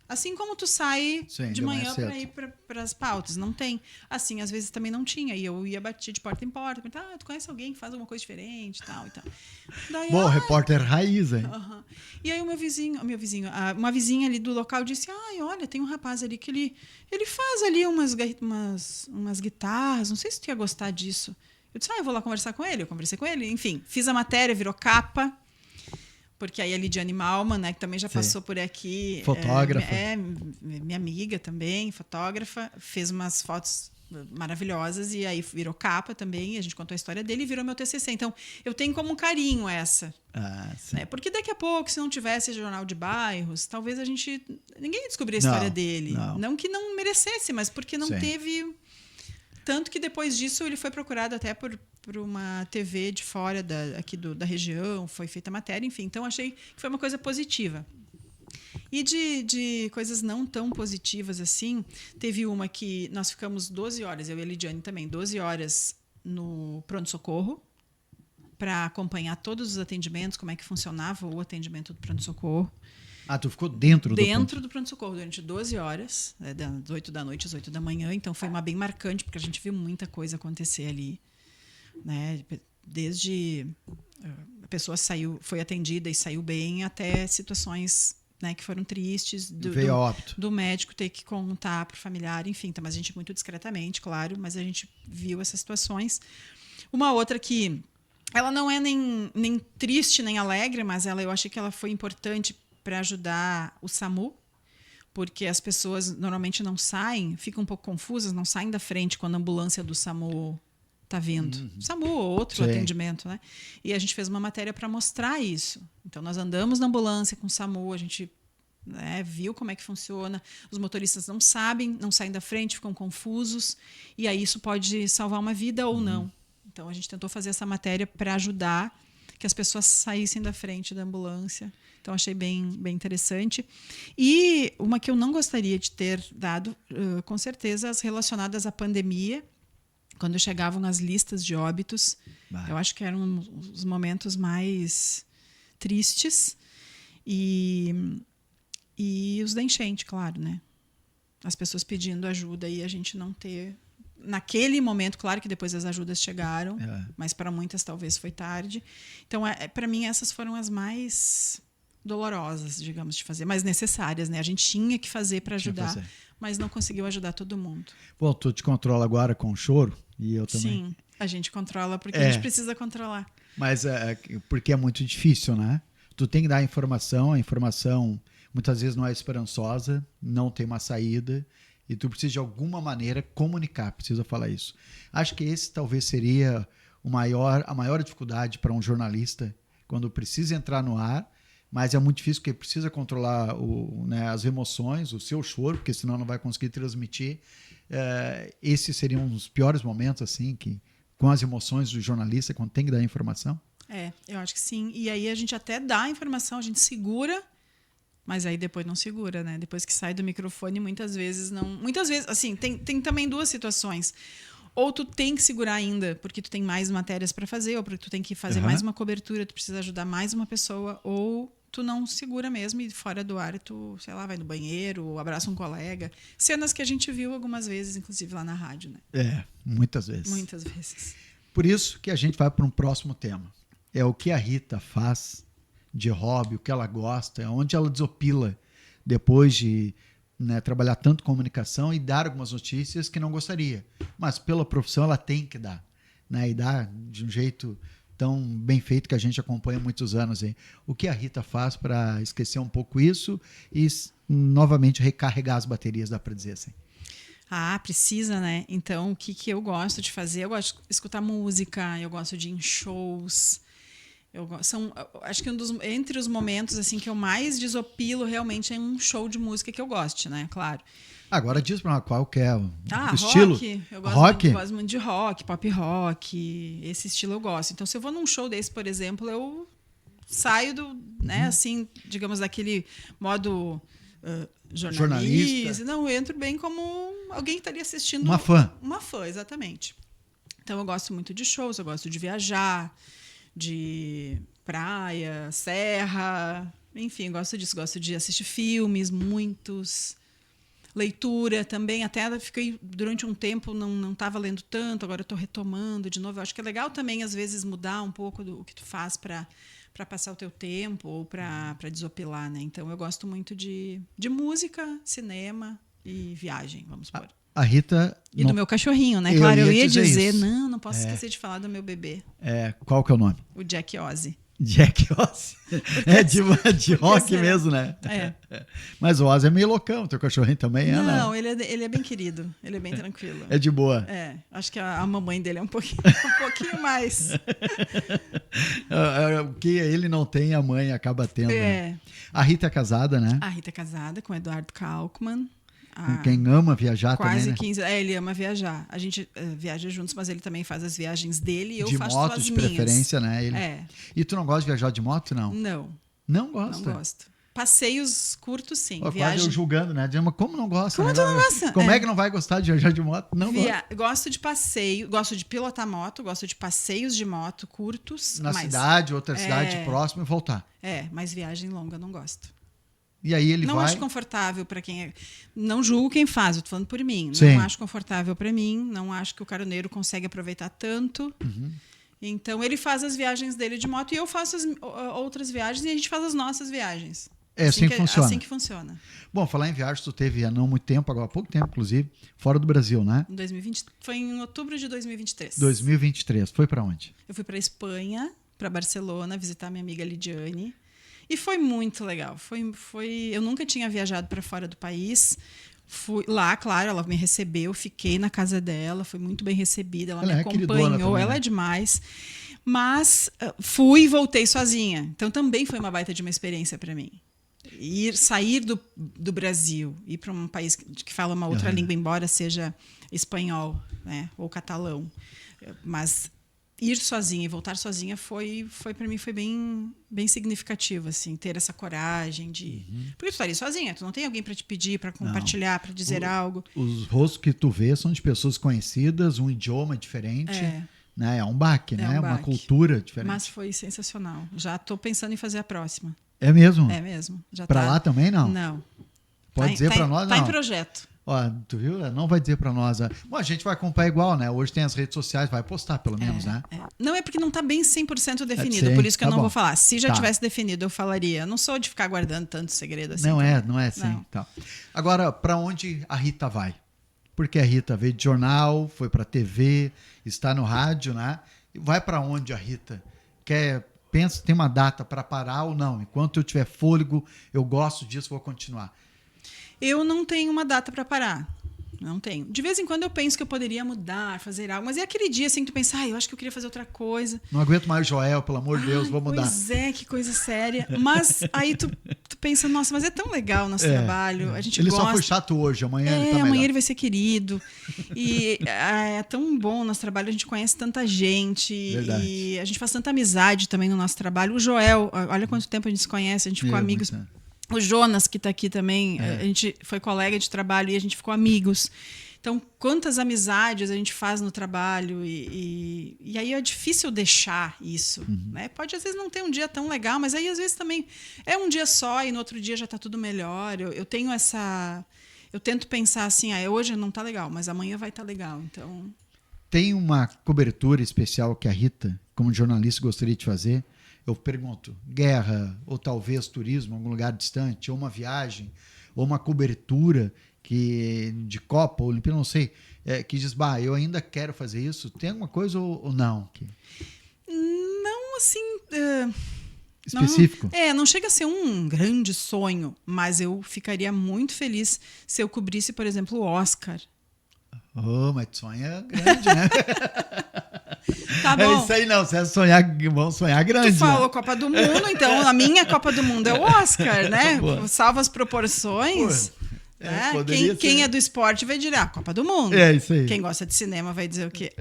Assim como tu sai de manhã para ir para as pautas, não tem. Assim, às vezes também não tinha. E eu ia bater de porta em porta. Tu conhece alguém que faz alguma coisa diferente e tal. Daí, repórter raiz, hein? E aí uma vizinha ali do local disse, olha, tem um rapaz ali que ele faz ali umas guitarras, não sei se tu ia gostar disso. Eu disse, eu vou lá conversar com ele. Eu conversei com ele, enfim, fiz a matéria, virou capa. Porque aí a Lidiane Malman, né, que também já passou por aqui. Fotógrafa. Minha amiga também, fotógrafa, fez umas fotos maravilhosas e aí virou capa também. A gente contou a história dele e virou meu TCC. Então, eu tenho como um carinho essa. Né? Porque daqui a pouco, se não tivesse jornal de bairros, talvez ninguém ia descobrir a história dele. Não que não merecesse, mas porque não teve. Tanto que depois disso ele foi procurado até por uma TV de fora aqui da região, foi feita matéria, enfim. Então, achei que foi uma coisa positiva. E de coisas não tão positivas assim, teve uma que nós ficamos 12 horas, eu e a Lidiane também, 12 horas no pronto-socorro, para acompanhar todos os atendimentos, como é que funcionava o atendimento do pronto-socorro. Tu ficou dentro do pronto-socorro durante 12 horas, das 8 da noite às 8 da manhã. Então, foi uma bem marcante, porque a gente viu muita coisa acontecer ali. Né? Desde a pessoa foi atendida e saiu bem, até situações, né, que foram tristes, do médico ter que contar para o familiar, enfim. Mas a gente muito discretamente, claro, mas a gente viu essas situações. Uma outra que ela não é nem triste nem alegre, mas eu achei que ela foi importante para ajudar o SAMU, porque as pessoas normalmente não saem, ficam um pouco confusas, não saem da frente quando a ambulância do SAMU está vindo. SAMU ou outro atendimento, né? E a gente fez uma matéria para mostrar isso. Então, nós andamos na ambulância com o SAMU, a gente viu como é que funciona. Os motoristas não sabem, não saem da frente, ficam confusos. E aí isso pode salvar uma vida ou não. Então, a gente tentou fazer essa matéria para ajudar que as pessoas saíssem da frente da ambulância. Então, achei bem, bem interessante. E uma que eu não gostaria de ter dado, com certeza, as relacionadas à pandemia, quando chegavam as listas de óbitos. Eu acho que eram os momentos mais tristes. E os da enchente, claro, né? As pessoas pedindo ajuda e a gente não ter... Naquele momento, claro que depois as ajudas chegaram, mas para muitas talvez foi tarde. Então, para mim, essas foram as mais dolorosas, digamos, de fazer, mas necessárias, né? A gente tinha que fazer para ajudar, mas não conseguiu ajudar todo mundo. Bom, tu te controla agora com o choro e eu também. Sim, a gente controla porque a gente precisa controlar. Mas porque é muito difícil, né? Tu tem que dar a informação muitas vezes não é esperançosa, não tem uma saída, e tu precisa de alguma maneira comunicar, precisa falar isso. Acho que esse talvez seria a maior dificuldade para um jornalista, quando precisa entrar no ar, mas é muito difícil porque precisa controlar as emoções, o seu choro, porque senão não vai conseguir transmitir. Esses seriam os piores momentos, assim, com as emoções do jornalista, quando tem que dar informação? Eu acho que sim. E aí a gente até dá a informação, a gente segura, mas aí depois não segura, né? Depois que sai do microfone, muitas vezes não... Muitas vezes, assim, tem também duas situações. Ou tu tem que segurar ainda, porque tu tem mais matérias para fazer, ou porque tu tem que fazer mais uma cobertura, tu precisa ajudar mais uma pessoa, ou tu não segura mesmo e fora do ar tu, sei lá, vai no banheiro, ou abraça um colega. Cenas que a gente viu algumas vezes, inclusive lá na rádio, né? Muitas vezes. Muitas vezes. Por isso que a gente vai para um próximo tema. É o que a Rita faz de hobby, o que ela gosta, onde ela desopila depois de trabalhar tanto comunicação e dar algumas notícias que não gostaria. Mas pela profissão ela tem que dar, né? E dar de um jeito tão bem feito que a gente acompanha há muitos anos. Hein? O que a Rita faz para esquecer um pouco isso e novamente recarregar as baterias, dá para dizer assim? Precisa, né? Então, o que eu gosto de fazer? Eu gosto de escutar música, eu gosto de ir em shows. Acho que entre os momentos assim que eu mais desopilo realmente é um show de música que eu goste, né? Claro. Agora diz pra qual que é o estilo. Rock. Eu gosto muito de rock, pop rock. Esse estilo eu gosto. Então, se eu vou num show desse, por exemplo, eu saio né, assim, digamos, daquele modo jornalista. Não, eu entro bem como alguém que estaria assistindo. Uma fã. Uma fã, exatamente. Então, eu gosto muito de shows, eu gosto de viajar, de praia, serra, enfim, gosto disso. Gosto de assistir filmes, muitos. Leitura também, até fiquei durante um tempo, não estava lendo tanto, agora estou retomando de novo. Eu acho que é legal também, às vezes, mudar um pouco do que tu faz para passar o teu tempo ou para desopilar, né? Então, eu gosto muito de música, cinema e viagem, vamos supor. A Rita... E do meu cachorrinho, né? Claro, eu ia dizer, não posso esquecer de falar do meu bebê. Qual que é o nome? O Jack Ozzy. Jack Ozzy. De rock mesmo, né? Mas o Ozzy é meio loucão, teu cachorrinho também é, né? Não, ele é bem querido, ele é bem tranquilo. É de boa. Acho que a mamãe dele é um pouquinho mais. O que ele não tem, a mãe acaba tendo. Né? A Rita é casada, né? A Rita é casada com o Eduardo Kalkman. Quem ama viajar quase também, né? 15. Ele ama viajar. A gente viaja juntos, mas ele também faz as viagens dele e eu faço as minhas. De moto, de preferência, né? E tu não gosta de viajar de moto, não? Não. Não gosta? Não gosto. Passeios curtos, sim. Quase eu julgando, né? Dizendo, mas como não gosta? Como tu não gosta? Como é que não vai gostar de viajar de moto? Não gosta. Gosto de passeio, gosto de pilotar moto, gosto de passeios de moto curtos. Na cidade, outra cidade próxima e voltar. Mas viagem longa eu não gosto. E aí ele não vai... acho confortável para quem é... Não julgo quem faz, eu tô falando por mim. Sim. Não acho confortável para mim, não acho que o caroneiro consegue aproveitar tanto. Então ele faz as viagens dele de moto e eu faço as outras viagens e a gente faz as nossas viagens. Assim que funciona. Assim que funciona. Bom, falar em viagens, tu teve há não muito tempo, agora há pouco tempo, inclusive, fora do Brasil, né? Em 2020, foi em outubro de 2023. 2023. Foi para onde? Eu fui para Espanha, para Barcelona, visitar minha amiga Lidiane. E foi muito legal. Eu nunca tinha viajado para fora do país. Fui lá, claro, ela me recebeu, fiquei na casa dela, fui muito bem recebida, ela me acompanhou, também, ela é demais. Mas fui e voltei sozinha. Então também foi uma baita de uma experiência para mim. Sair do Brasil, ir para um país que fala uma outra língua, embora seja espanhol, né, ou catalão. Mas ir sozinha e voltar sozinha foi para mim foi bem significativo, assim, ter essa coragem de porque tu estaria sozinha, tu não tem alguém para te pedir, para compartilhar, para dizer algo. Os rostos que tu vê são de pessoas conhecidas, um idioma diferente, né? É um baque, né? Uma cultura diferente. Mas foi sensacional. Já estou pensando em fazer a próxima. É mesmo? É mesmo. Para lá também não? Não. Pode dizer para nós não? Tá em projeto. Ó, tu viu? Não vai dizer para nós. Bom, a gente vai acompanhar igual, né? Hoje tem as redes sociais, vai postar pelo menos, né? Não, é porque não está bem 100% definido, por isso que eu não vou falar. Se já tivesse definido, eu falaria. Eu não sou de ficar guardando tanto segredo assim. Não é assim. Não. Tá. Agora, para onde a Rita vai? Porque a Rita veio de jornal, foi para TV, está no rádio, né? Vai para onde a Rita? Pensa, tem uma data para parar ou não? Enquanto eu tiver fôlego, eu gosto disso, vou continuar. Eu não tenho uma data para parar. Não tenho. De vez em quando eu penso que eu poderia mudar, fazer algo, mas é aquele dia assim que tu pensa, eu acho que eu queria fazer outra coisa. Não aguento mais o Joel, pelo amor de Deus, vou mudar. Pois é, que coisa séria. Mas aí tu pensa, nossa, mas é tão legal o nosso trabalho. A gente ele gosta. Só foi chato hoje, amanhã ele tá melhor. Amanhã ele vai ser querido. E é tão bom o nosso trabalho, a gente conhece tanta gente. Verdade. E a gente faz tanta amizade também no nosso trabalho. O Joel, olha quanto tempo a gente se conhece, a gente ficou amigos. O Jonas, que está aqui também, a gente foi colega de trabalho e a gente ficou amigos. Então, quantas amizades a gente faz no trabalho e aí é difícil deixar isso. Né? Pode, às vezes, não ter um dia tão legal, mas aí, às vezes, também é um dia só e no outro dia já está tudo melhor. Eu tenho essa... Eu tento pensar assim, hoje não está legal, mas amanhã vai estar legal. Então... Tem uma cobertura especial que a Rita, como jornalista, gostaria de fazer? Eu pergunto, guerra, ou talvez turismo, algum lugar distante, ou uma viagem, ou uma cobertura de Copa, Olimpíada, não sei, que diz, eu ainda quero fazer isso. Tem alguma coisa ou não? Não, assim... específico? Não chega a ser um grande sonho, mas eu ficaria muito feliz se eu cobrisse, por exemplo, o Oscar. Mas sonho é grande, né? Tá bom. É isso aí não, você vão sonhar grande. Tu falou Copa do Mundo, então a minha Copa do Mundo é o Oscar, né? Salva as proporções. Quem é do esporte vai dizer, Copa do Mundo. É isso aí. Quem gosta de cinema vai dizer o quê?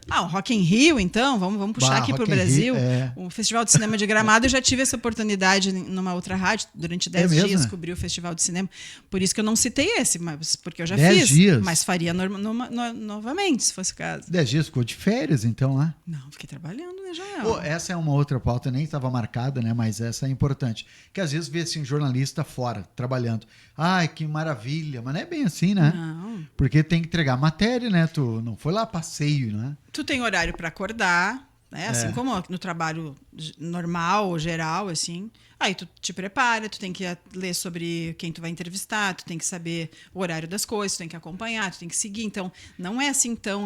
O Rock in Rio, então, vamos puxar aqui pro Brasil. O Festival de Cinema de Gramado, eu já tive essa oportunidade numa outra rádio, durante 10 dias, cobri o Festival de Cinema. Por isso que eu não citei esse, mas porque eu já 10 fiz. dias. Mas faria novamente, se fosse o caso. 10 dias ficou de férias, então, lá? Não, fiquei trabalhando, né, Joel? Essa é uma outra pauta, nem estava marcada, né? Mas essa é importante. Que às vezes vê assim, um jornalista fora, trabalhando. Ai, que maravilha, mas não é bem assim, né? Não. Porque tem que entregar matéria, né? Tu não foi lá a passeio, né? Tu tem horário para acordar, né? Assim como no trabalho normal, geral, assim. Aí tu te prepara, tu tem que ler sobre quem tu vai entrevistar, tu tem que saber o horário das coisas, tu tem que acompanhar, tu tem que seguir. Então, não é assim tão,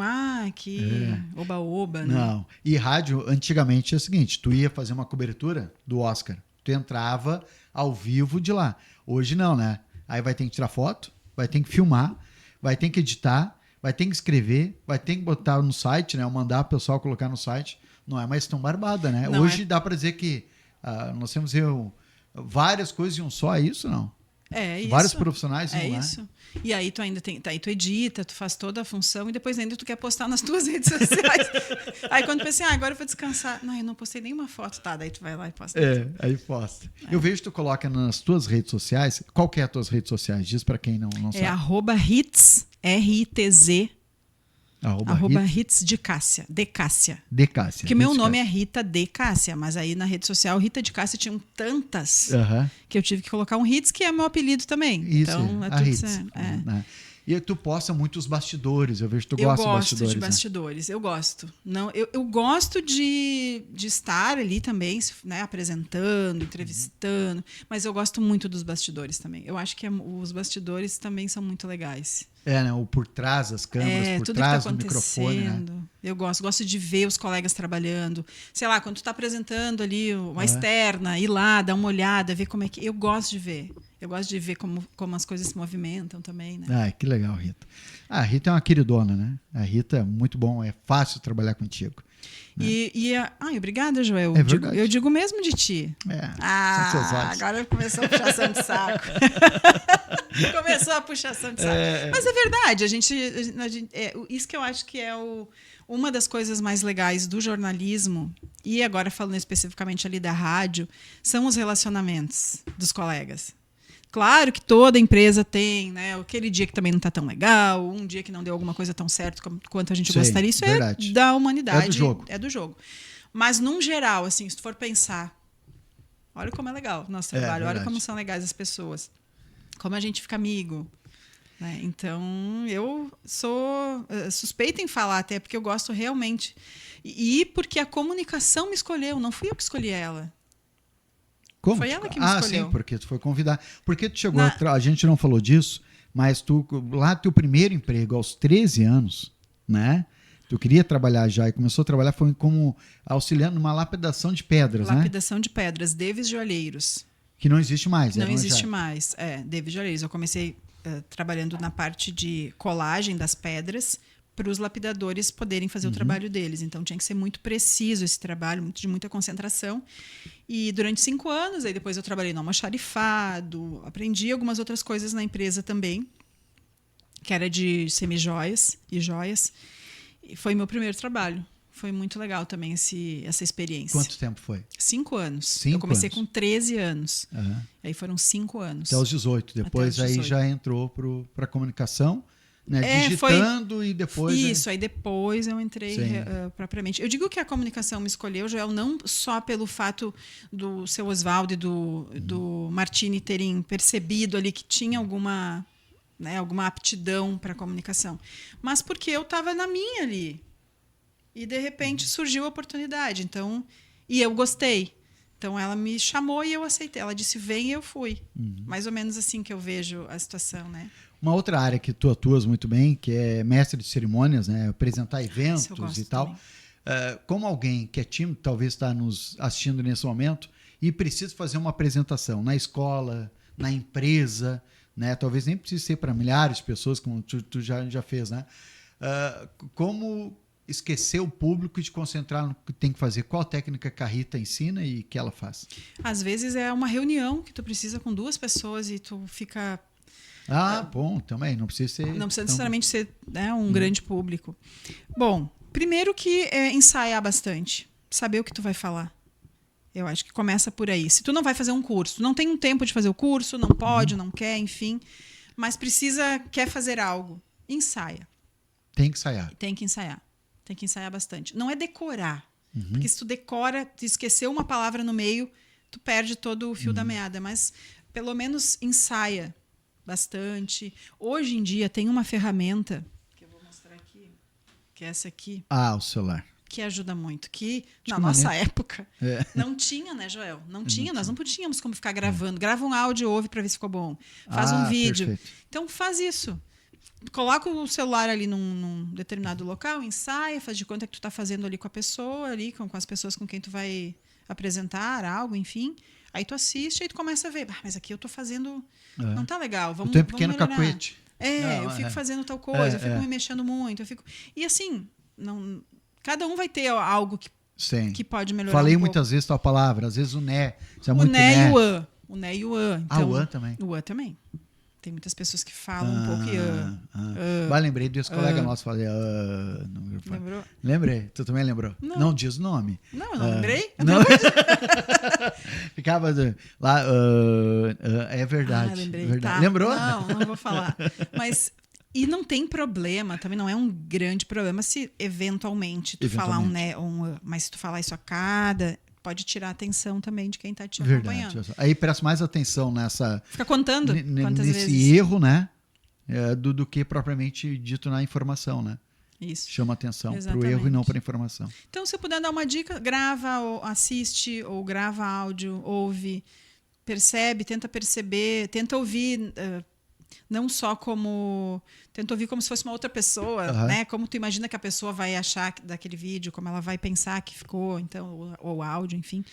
que oba-oba, né? Não. E rádio, antigamente, é o seguinte, tu ia fazer uma cobertura do Oscar, tu entrava ao vivo de lá. Hoje não, né? Aí vai ter que tirar foto, vai ter que filmar, vai ter que editar, vai ter que escrever, vai ter que botar no site, né? Ou mandar o pessoal colocar no site. Não é mais tão barbada, né? Não Hoje dá para dizer que nós temos várias coisas em um só, é isso não? É isso. Vários profissionais, é não isso. E aí tu ainda aí tu edita, tu faz toda a função e depois ainda tu quer postar nas tuas redes sociais. Aí quando tu pensa, agora eu vou descansar. Não, eu não postei nenhuma foto. Tá, daí tu vai lá e posta. Aí posta. Eu vejo que tu coloca nas tuas redes sociais. Qual que é as tuas redes sociais? Diz para quem não sabe. @hits, RITZ, @hits de Cássia, de Cássia. De Cássia. Porque meu nome é Rita de Cássia, mas aí na rede social Rita de Cássia tinham tantas que eu tive que colocar um Hits, que é meu apelido também. Isso, então é a tudo Hits. certo. E tu posta muito os bastidores, eu vejo que tu Eu gosta gosto de de bastidores, eu gosto. Não, eu gosto de estar ali também, né, apresentando, entrevistando, mas eu gosto muito dos bastidores também. Eu acho que os bastidores também são muito legais. né? O por trás das câmeras, por tudo trás que tá do microfone, né? acontecendo. Eu gosto de ver os colegas trabalhando. Sei lá, quando tu tá apresentando ali uma externa, ir lá, dar uma olhada, ver como é que... Eu gosto de ver. Eu gosto de ver como as coisas se movimentam também, né? Ah, que legal, Rita. A Rita é uma queridona, né? A Rita é muito bom, é fácil trabalhar contigo. Obrigada, Joel. É verdade. Eu digo mesmo de ti. São seus olhos. Agora começou a puxação de saco. Começou a puxação de saco. Mas é verdade, a gente isso que eu acho que é uma das coisas mais legais do jornalismo, e agora falando especificamente ali da rádio, são os relacionamentos dos colegas. Claro que toda empresa tem, né, aquele dia que também não está tão legal, um dia que não deu alguma coisa tão certo quanto a gente gostaria. Isso verdade. É da humanidade. É do jogo. Mas, num geral, assim, se tu for pensar, olha como é legal o nosso trabalho, olha como são legais as pessoas, como a gente fica amigo. Né? Então, eu sou suspeita em falar até, porque eu gosto realmente. E porque a comunicação me escolheu, não fui eu que escolhi ela. Como? Foi ela que me escolheu. Sim, porque tu foi convidar. Porque tu chegou a gente não falou disso, mas tu lá teu primeiro emprego aos 13 anos, né? Tu queria trabalhar já e começou a trabalhar foi como auxiliando numa lapidação de pedras, Lapidação de pedras, Davis Joalheiros. Que não existe mais. Não existe mais. Davis Joalheiros. Eu comecei trabalhando na parte de colagem das pedras para os lapidadores poderem fazer o trabalho deles. Então, tinha que ser muito preciso esse trabalho, de muita concentração. E durante 5 anos, aí depois eu trabalhei no almoxarifado, aprendi algumas outras coisas na empresa também, que era de semijoias e joias. E foi meu primeiro trabalho. Foi muito legal também essa experiência. Quanto tempo foi? 5 anos. 5 eu comecei anos. com 13 anos. Aí foram 5 anos. Até os 18. Depois aos 18. Aí já entrou para comunicação. Né, digitando e depois... Isso, aí depois eu entrei propriamente. Eu digo que a comunicação me escolheu, Joel, não só pelo fato do seu Oswaldo e do Martini terem percebido ali que tinha alguma aptidão para comunicação, mas porque eu estava na minha ali. E, de repente, surgiu a oportunidade. Então, e eu gostei. Então, ela me chamou e eu aceitei. Ela disse, vem, e eu fui. Mais ou menos assim que eu vejo a situação, né? Uma outra área que tu atuas muito bem, que é mestre de cerimônias, né? Apresentar eventos e tal. Como alguém que é tímido, talvez está nos assistindo nesse momento, e precisa fazer uma apresentação na escola, na empresa, né? Talvez nem precise ser para milhares de pessoas, como tu já fez, né? Como esquecer o público e te concentrar no que tem que fazer? Qual técnica que a Rita ensina e que ela faz? Às vezes é uma reunião que tu precisa com 2 pessoas e tu fica... bom, também, não precisa ser... Não precisa necessariamente ser, né, um grande público. Bom, primeiro que ensaiar bastante, saber o que tu vai falar. Eu acho que começa por aí. Se tu não vai fazer um curso, não tem um tempo de fazer o curso, não pode, não quer, enfim, mas quer fazer algo, ensaia. Tem que ensaiar. Tem que ensaiar. Tem que ensaiar bastante. Não é decorar, porque se tu decora, tu esqueceu uma palavra no meio, tu perde todo o fio da meada, mas pelo menos ensaia bastante. Hoje em dia tem uma ferramenta que eu vou mostrar aqui, que é essa aqui. O celular. Que ajuda muito, que na nossa época não tinha, né, Joel? Não tinha, nós não podíamos como ficar gravando. Grava um áudio, ouve para ver se ficou bom. Faz um vídeo. Perfeito. Então faz isso. Coloca o celular ali num determinado local, ensaia, faz de conta que tu está fazendo ali com a pessoa, ali com as pessoas com quem tu vai apresentar algo, enfim. Aí tu assiste e tu começa a ver, mas aqui eu estou fazendo, não tá legal, vamos melhorar. Pequeno cacuete. Eu fico fazendo tal coisa, eu fico me mexendo muito, E assim, cada um vai ter algo que pode melhorar. Falei pouco. muitas vezes tua palavra, às vezes o né. O né e o an. O né e o an. Então, o an também. O an também. Tem muitas pessoas que falam um pouco lembrei dos colegas nossos falei. Lembrou? Lembrei. Tu também lembrou? Não diz o nome. Não, eu não lembrei. Não. Ficava lá. É verdade. Lembrei. Verdade. Tá. Lembrou? Não vou falar. Mas e não tem problema, também não é um grande problema se eventualmente tu falar um né ou um mas se tu falar isso a cada, pode tirar a atenção também de quem está te acompanhando. Aí presta mais atenção nessa... Fica contando quantas nesse vezes. erro, né? do que propriamente dito na informação, né? Isso. Chama atenção para o Exatamente. erro e não para a informação. Então, se eu puder dar uma dica, grava ou assiste, ou grava áudio, ouve, percebe, tenta perceber, tenta ouvir, não só como... Tenta ouvir como se fosse uma outra pessoa, né? Como tu imagina que a pessoa vai achar daquele vídeo, como ela vai pensar que ficou, então, ou áudio, enfim.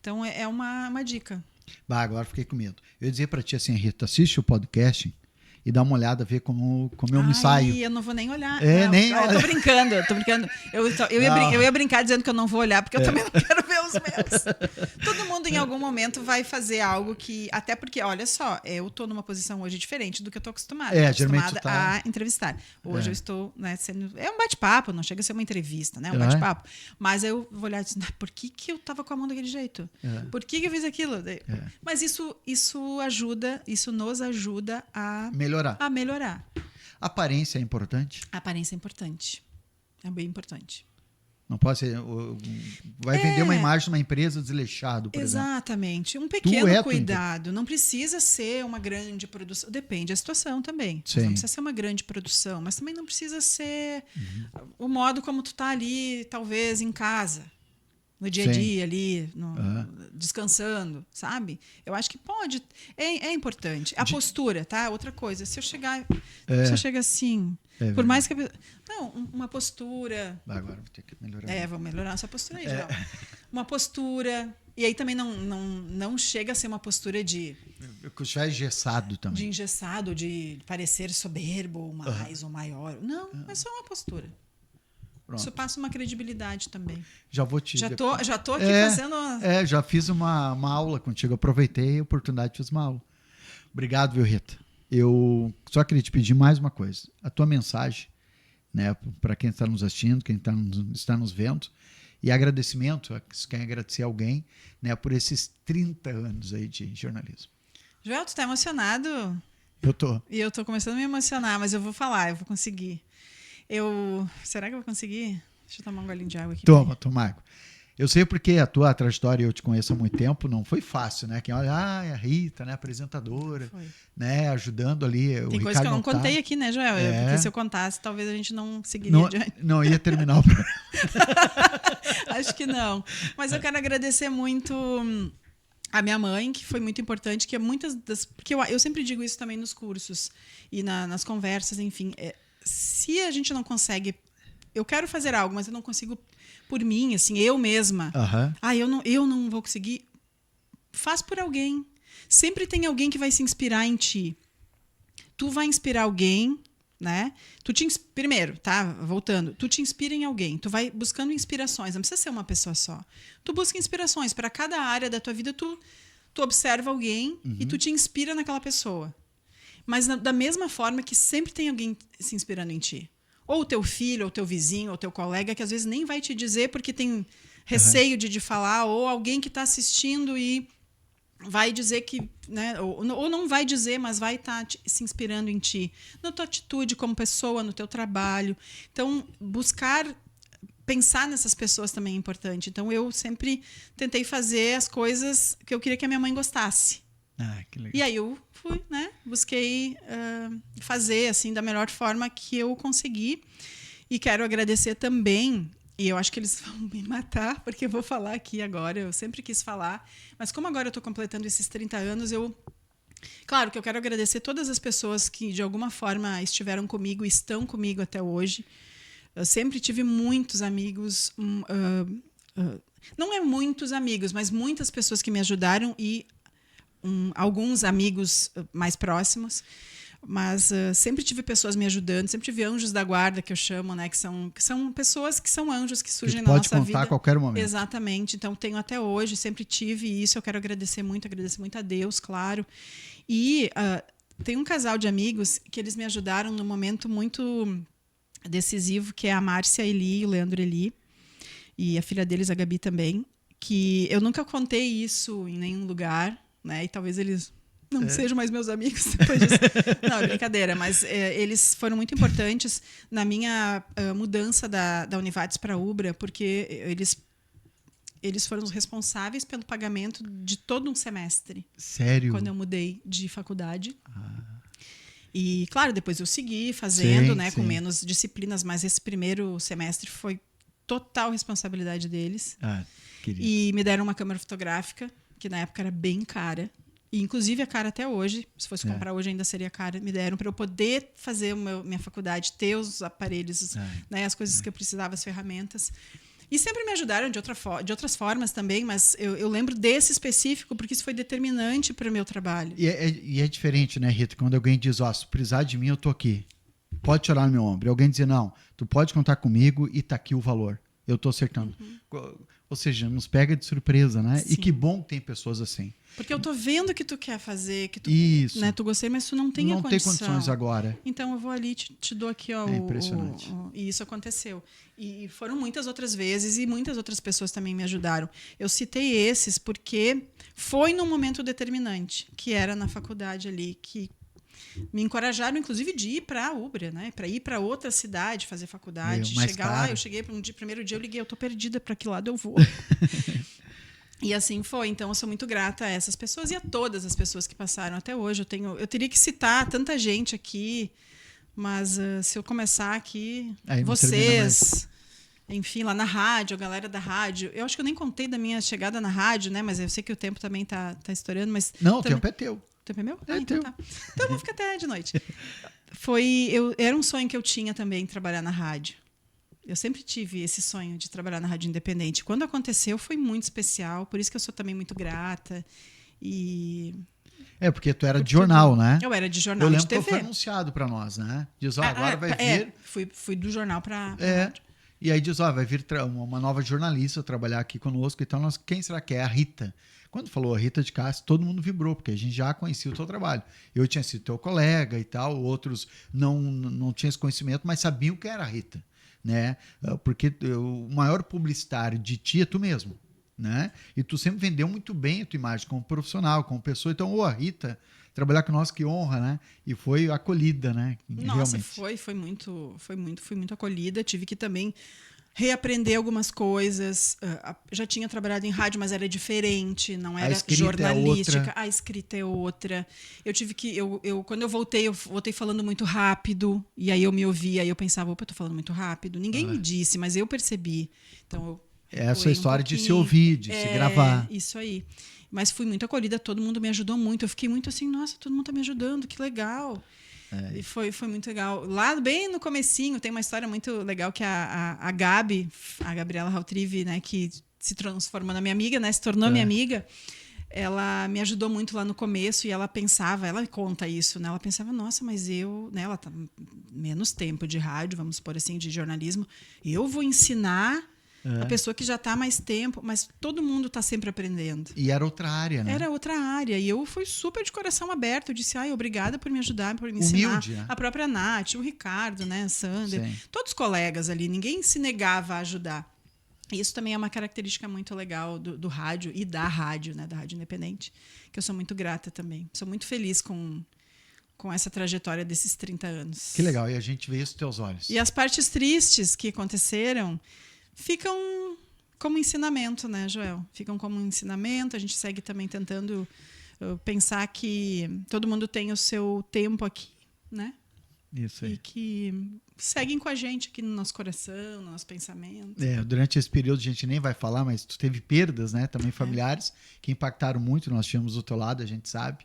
Então, é uma dica. Bah, agora fiquei com medo. Eu ia dizer para ti assim, Rita, assiste o podcast e dá uma olhada, ver como eu me saio. Eu não vou nem olhar. É, não, nem eu tô brincando. Eu ia brincar dizendo que eu não vou olhar, porque eu também não quero ver os meus. Todo mundo, em algum momento, vai fazer algo que... Até porque, olha só, eu tô numa posição hoje diferente do que eu tô acostumada. Geralmente a entrevistar. Hoje eu estou, né, sendo... É um bate-papo, não chega a ser uma entrevista, né? Um bate-papo. Mas eu vou olhar e dizer, por que eu tava com a mão daquele jeito? Por que eu fiz aquilo? Mas isso ajuda, isso nos ajuda a melhorar. Aparência é importante? A aparência é importante. É bem importante. Não pode ser... Vai vender uma imagem de uma empresa desleixado, por exemplo. Exatamente. Um pequeno cuidado. Não precisa ser uma grande produção. Depende da situação também. Não precisa ser uma grande produção, mas também não precisa ser o modo como tu tá ali, talvez, em casa. No dia a dia ali, descansando, sabe? Eu acho que pode. É importante. A postura, tá? Outra coisa. Se eu chegar assim, por mais que não, uma postura. Agora vou ter que melhorar. Vou melhorar essa postura aí, geral. Uma postura. E aí também não chega a ser uma postura de... Já é engessado também. De engessado, de parecer soberbo ou mais ou maior. Não, é só uma postura. Pronto. Isso passa uma credibilidade também. Já vou te... Já tô aqui fazendo... já fiz uma aula contigo. Aproveitei a oportunidade e fiz uma aula. Obrigado, viu, Rita? Eu só queria te pedir mais uma coisa. A tua mensagem, né, para quem está nos assistindo, quem está nos vendo, e agradecimento, se quer agradecer alguém, né, por esses 30 anos aí de jornalismo. Joel, tu tá emocionado? Eu tô. E eu tô começando a me emocionar, mas eu vou falar, eu vou conseguir. Será que eu vou conseguir? Deixa eu tomar um golinho de água aqui. Toma água. Eu sei porque a tua trajetória, eu te conheço há muito tempo, não foi fácil, né? Quem olha, a Rita, né? Apresentadora, né? Ajudando ali o Ricardo. Tem coisa que eu não contei aqui, né, Joel? Porque se eu contasse, talvez a gente não seguiria adiante. Não ia terminar o programa. Acho que não. Mas eu quero agradecer muito a minha mãe, que foi muito importante, que é porque eu sempre digo isso também nos cursos e nas conversas, enfim. Se a gente não consegue... Eu quero fazer algo, mas eu não consigo por mim, assim, eu mesma. Eu não vou conseguir. Faz por alguém. Sempre tem alguém que vai se inspirar em ti. Tu vai inspirar alguém, né? Primeiro, tá? Voltando. Tu te inspira em alguém. Tu vai buscando inspirações. Não precisa ser uma pessoa só. Tu busca inspirações. Para cada área da tua vida, tu observa alguém e tu te inspira naquela pessoa. Mas da mesma forma que sempre tem alguém se inspirando em ti. Ou o teu filho, ou o teu vizinho, ou o teu colega, que às vezes nem vai te dizer porque tem receio de falar, ou alguém que está assistindo e vai dizer que... Né, ou não vai dizer, mas vai estar se inspirando em ti. Na tua atitude como pessoa, no teu trabalho. Então, pensar nessas pessoas também é importante. Então, eu sempre tentei fazer as coisas que eu queria que a minha mãe gostasse. Que legal. E aí eu fui, né? Busquei fazer assim da melhor forma que eu consegui. E quero agradecer também, e eu acho que eles vão me matar, porque eu vou falar aqui agora, eu sempre quis falar, mas como agora eu estou completando esses 30 anos, claro que eu quero agradecer todas as pessoas que de alguma forma estiveram comigo e estão comigo até hoje. Eu sempre tive muitos amigos, não é muitos amigos, mas muitas pessoas que me ajudaram e alguns amigos mais próximos, mas sempre tive pessoas me ajudando, sempre tive anjos da guarda, que eu chamo, né, que são pessoas que são anjos que surgem na nossa vida. Pode contar a qualquer momento. Exatamente, então tenho até hoje, sempre tive isso, eu quero agradecer muito a Deus, claro. E tem um casal de amigos que eles me ajudaram num momento muito decisivo, que é a Márcia Eli e o Leandro Eli, e a filha deles, a Gabi também, que eu nunca contei isso em nenhum lugar, né? E talvez eles não sejam mais meus amigos depois disso. Não, é brincadeira, mas eles foram muito importantes na minha mudança da Univates para a Ubra, porque eles foram os responsáveis pelo pagamento de todo um semestre. Sério? Quando eu mudei de faculdade. E, claro, depois eu segui fazendo, Sim, né, com sim. menos disciplinas, mas esse primeiro semestre foi total responsabilidade deles. Ah, querido. E me deram uma câmera fotográfica, que na época era bem cara. E, inclusive, é cara até hoje. Se fosse comprar hoje, ainda seria cara. Me deram para eu poder fazer minha faculdade, ter os aparelhos, né, as coisas que eu precisava, as ferramentas. E sempre me ajudaram de outras formas também, mas eu lembro desse específico porque isso foi determinante para o meu trabalho. E é diferente, né, Rita? Quando alguém diz, ó, se precisar de mim, eu tô aqui. Pode chorar no meu ombro. E alguém dizer, não, tu pode contar comigo e tá aqui o valor. Eu tô acertando. Ou seja, nos pega de surpresa, né? Sim. E que bom que tem pessoas assim. Porque eu tô vendo que tu quer fazer, que tu, Isso. né, tu gostei, mas tu não tem a Não condição. tem condições agora. Então eu vou ali, te dou aqui, ó. É impressionante. E isso aconteceu. E foram muitas outras vezes e muitas outras pessoas também me ajudaram. Eu citei esses porque foi num momento determinante, que era na faculdade ali, que me encorajaram, inclusive, de ir para a Ubra, né? Para ir para outra cidade, fazer faculdade, Mais chegar caro. lá. Eu cheguei primeiro dia, eu liguei, eu tô perdida, para que lado eu vou? E assim foi. Então, eu sou muito grata a essas pessoas e a todas as pessoas que passaram até hoje. Eu teria que citar tanta gente aqui, mas se eu começar aqui, Aí não termina mais. vocês, enfim, lá na rádio, a galera da rádio. Eu acho que eu nem contei da minha chegada na rádio, né? Mas eu sei que o tempo também tá estourando. Mas Não, o também... tempo é teu. O tempo é meu? É então teu. tá. Então eu vou ficar até de noite. Era um sonho que eu tinha também, trabalhar na rádio. Eu sempre tive esse sonho de trabalhar na rádio independente. Quando aconteceu, foi muito especial. Por isso que eu sou também muito grata. E... É, porque tu era de jornal, né? Eu era de jornal, Eu de lembro que TV. foi anunciado pra nós, né? Diz, ó, agora vai vir... Fui do jornal pra rádio. E aí diz, ó, vai vir uma nova jornalista trabalhar aqui conosco. Então, quem será que é? A Rita. Quando falou a Rita de Castro, todo mundo vibrou, porque a gente já conhecia o teu trabalho. Eu tinha sido teu colega e tal, outros não tinham esse conhecimento, mas sabiam que era a Rita, né? Porque o maior publicitário de ti é tu mesmo, né? E tu sempre vendeu muito bem a tua imagem como profissional, como pessoa. Então, a Rita trabalhar com nós, que honra, né? E foi acolhida, né? Nossa, realmente. fui muito acolhida. Tive que também reaprender algumas coisas. Já tinha trabalhado em rádio, mas era diferente, não era jornalística. A escrita é outra. Eu tive que... quando eu voltei falando muito rápido, e aí eu me ouvia, aí eu pensava, opa, eu tô falando muito rápido. Ninguém me disse, mas eu percebi. Então, essa história de se ouvir, de se gravar. Isso aí. Mas fui muito acolhida, todo mundo me ajudou muito. Eu fiquei muito assim, nossa, todo mundo tá me ajudando, que legal. E foi muito legal. Lá bem no comecinho, tem uma história muito legal que a Gabi, a Gabriela Rautrive, né, que se transformou na minha amiga, né, se tornou minha amiga, ela me ajudou muito lá no começo e ela conta isso, né, ela pensava, nossa, mas né, ela tá menos tempo de rádio, vamos supor assim, de jornalismo, eu vou ensinar a pessoa que já está há mais tempo, mas todo mundo está sempre aprendendo. E era outra área, né? Era outra área. E eu fui super de coração aberto. Eu disse, obrigada por me ajudar, por me ensinar. Humilde, né? A própria Nath, o Ricardo, né, a Sander, Sim. todos os colegas ali. Ninguém se negava a ajudar. E isso também é uma característica muito legal do rádio e da rádio, né, da rádio independente, que eu sou muito grata também. Sou muito feliz com essa trajetória desses 30 anos. Que legal. E a gente vê isso nos teus olhos. E as partes tristes que aconteceram ficam como ensinamento, né, Joel? Ficam como ensinamento. A gente segue também tentando pensar que todo mundo tem o seu tempo aqui, né? Isso aí. E que seguem com a gente aqui no nosso coração, no nosso pensamento. Durante esse período a gente nem vai falar, mas tu teve perdas, né? Também familiares, que impactaram muito. Nós tínhamos do teu lado, a gente sabe.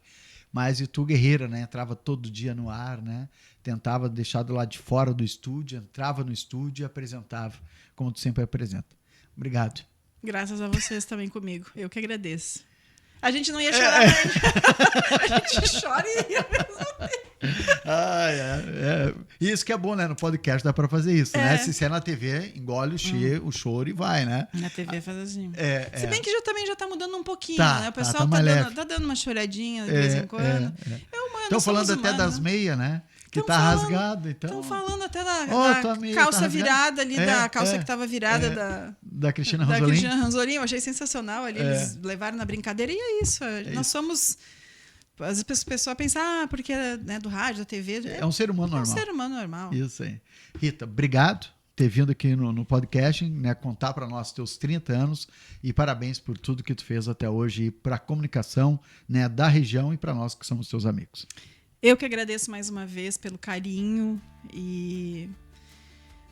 Mas e tu, guerreira, né? Entrava todo dia no ar, né? Tentava deixar do lado de fora do estúdio, entrava no estúdio e apresentava, como tu sempre apresenta. Obrigado. Graças a vocês também comigo. Eu que agradeço. A gente não ia chorar, a gente chora e ria ao mesmo tempo. Isso que é bom, né? No podcast dá pra fazer isso, né? Se é na TV, engole o choro e vai, né? Na TV faz assim. Se bem que também já tá mudando um pouquinho, né? O pessoal tá dando uma choradinha de vez em quando. Estão falando até das meias, né? Que tá rasgado, então. Estão falando até da calça tá virada ali, da calça que estava virada da Cristina Ranzolin. Da Cristina Ranzolin, eu achei sensacional ali. Eles levaram na brincadeira e é isso. Nós somos. As pessoas pensam, porque né, do rádio, da TV. É um ser humano normal. É um ser humano normal. Isso aí. Rita, obrigado por ter vindo aqui no podcast, né, contar para nós teus 30 anos e parabéns por tudo que tu fez até hoje para a comunicação, né, da região e para nós que somos teus amigos. Eu que agradeço mais uma vez pelo carinho e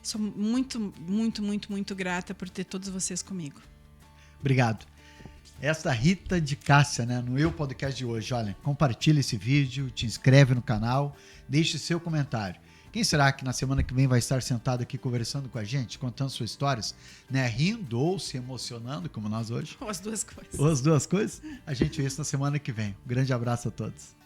sou muito, muito, muito, muito grata por ter todos vocês comigo. Obrigado. Esta Rita de Cássia, né, no Eu Podcast de hoje. Olha, compartilha esse vídeo, te inscreve no canal, deixe seu comentário. Quem será que na semana que vem vai estar sentado aqui conversando com a gente, contando suas histórias, né, rindo ou se emocionando, como nós hoje? Ou as duas coisas. Ou as duas coisas? A gente vê isso na semana que vem. Um grande abraço a todos.